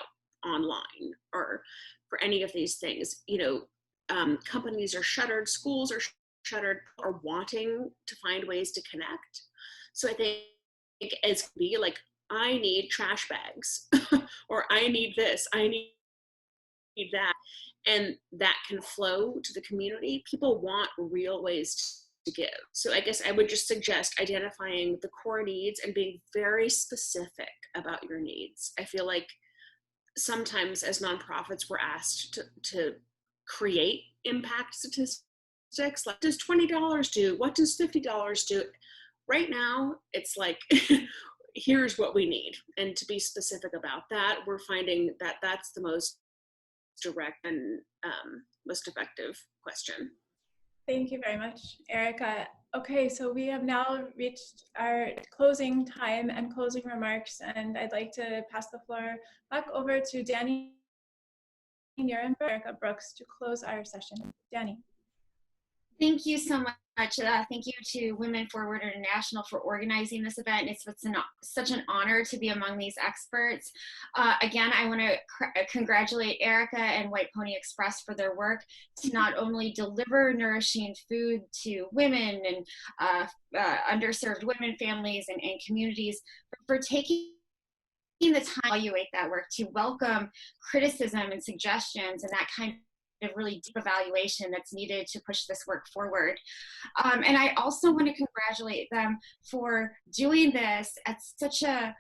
online or for any of these things. You know, companies are shuttered, schools are shuttered, are wanting to find ways to connect. So I think it's be like, I need trash bags or I need this, I need that. And that can flow to the community. People want real ways to give. So I guess I would just suggest identifying the core needs and being very specific about your needs. I feel like sometimes as nonprofits, we're asked to create impact statistics. Like, what does $20 do? What does $50 do? Right now, it's like, here's what we need. And to be specific about that, we're finding that that's the most direct and most effective question. Thank you very much, Erica. Okay, so we have now reached our closing time and closing remarks, and I'd like to pass the floor back over to Danny Nierenberg, Erica Brooks, to close our session. Danny. Thank you so much. Thank you to Women Forward International for organizing this event. It's such an honor to be among these experts. Again, I want to congratulate Erica and White Pony Express for their work to not only deliver nourishing food to women and underserved women, families, and communities, but for taking the time to evaluate that work, to welcome criticism and suggestions and that kind of really deep evaluation that's needed to push this work forward. And I also want to congratulate them for doing this at such a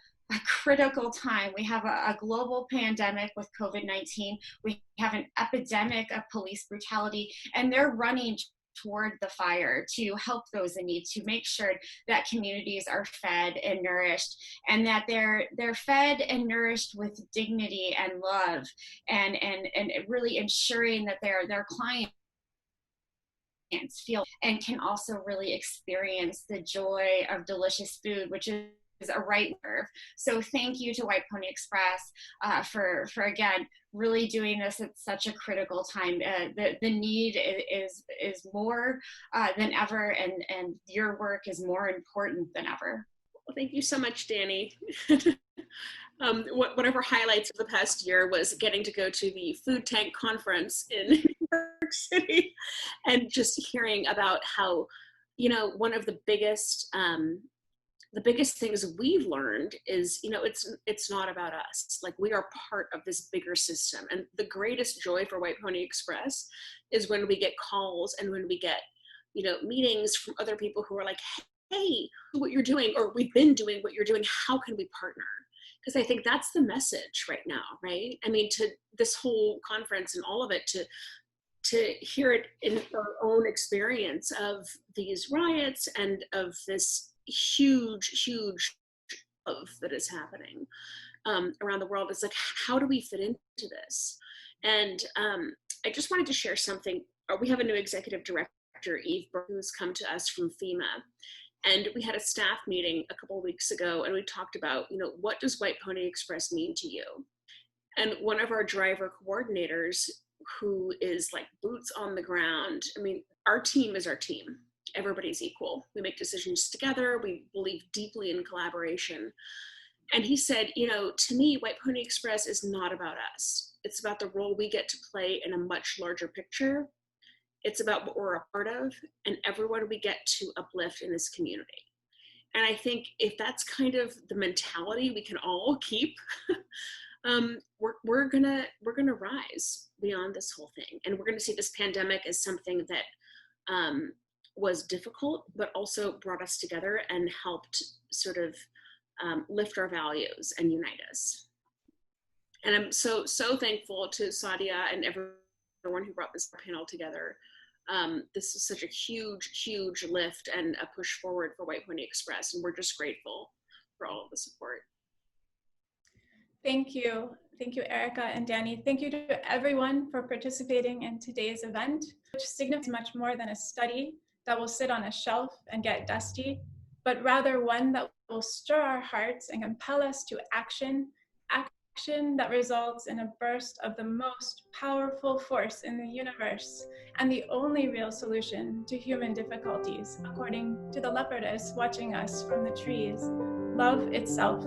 critical time. We have a global pandemic with COVID-19. We have an epidemic of police brutality, and they're running toward the fire to help those in need, to make sure that communities are fed and nourished, and that they're fed and nourished with dignity and love, and really ensuring that their clients feel and can also really experience the joy of delicious food, which is a right nerve. So thank you to White Pony Express for again really doing this at such a critical time. The need is more than ever, and your work is more important than ever. Well, thank you so much, Danny. Whatever highlights of the past year was getting to go to the Food Tank Conference in New York City and just hearing about how, you know, one of the biggest the biggest things we've learned is, it's not about us. Like, we are part of this bigger system. And the greatest joy for White Pony Express is when we get calls and when we get, meetings from other people who are like, hey, what you're doing, or we've been doing what you're doing, how can we partner? Because I think that's the message right now, right? I mean, to this whole conference and all of it, to hear it in our own experience of these riots and of this huge love that is happening around the world. It's like, how do we fit into this? And I just wanted to share something. We have a new executive director, Eve, who's come to us from FEMA. And we had a staff meeting a couple of weeks ago, and we talked about, what does White Pony Express mean to you? And one of our driver coordinators, who is like boots on the ground, I mean, our team is our team. Everybody's equal. We make decisions together. We believe deeply in collaboration. And he said, to me, White Pony Express is not about us. It's about the role we get to play in a much larger picture. It's about what we're a part of and everyone we get to uplift in this community. And I think if that's kind of the mentality we can all keep, we're gonna rise beyond this whole thing. And we're gonna see this pandemic as something that was difficult, but also brought us together and helped sort of lift our values and unite us. And I'm so thankful to Sadia and everyone who brought this panel together. This is such a huge lift and a push forward for White Pony Express, and we're just grateful for all of the support. Thank you. Thank you, Erica and Danny. Thank you to everyone for participating in today's event, which signifies much more than a study that will sit on a shelf and get dusty, but rather one that will stir our hearts and compel us to action that results in a burst of the most powerful force in the universe and the only real solution to human difficulties, according to the leopardess watching us from the trees, love itself.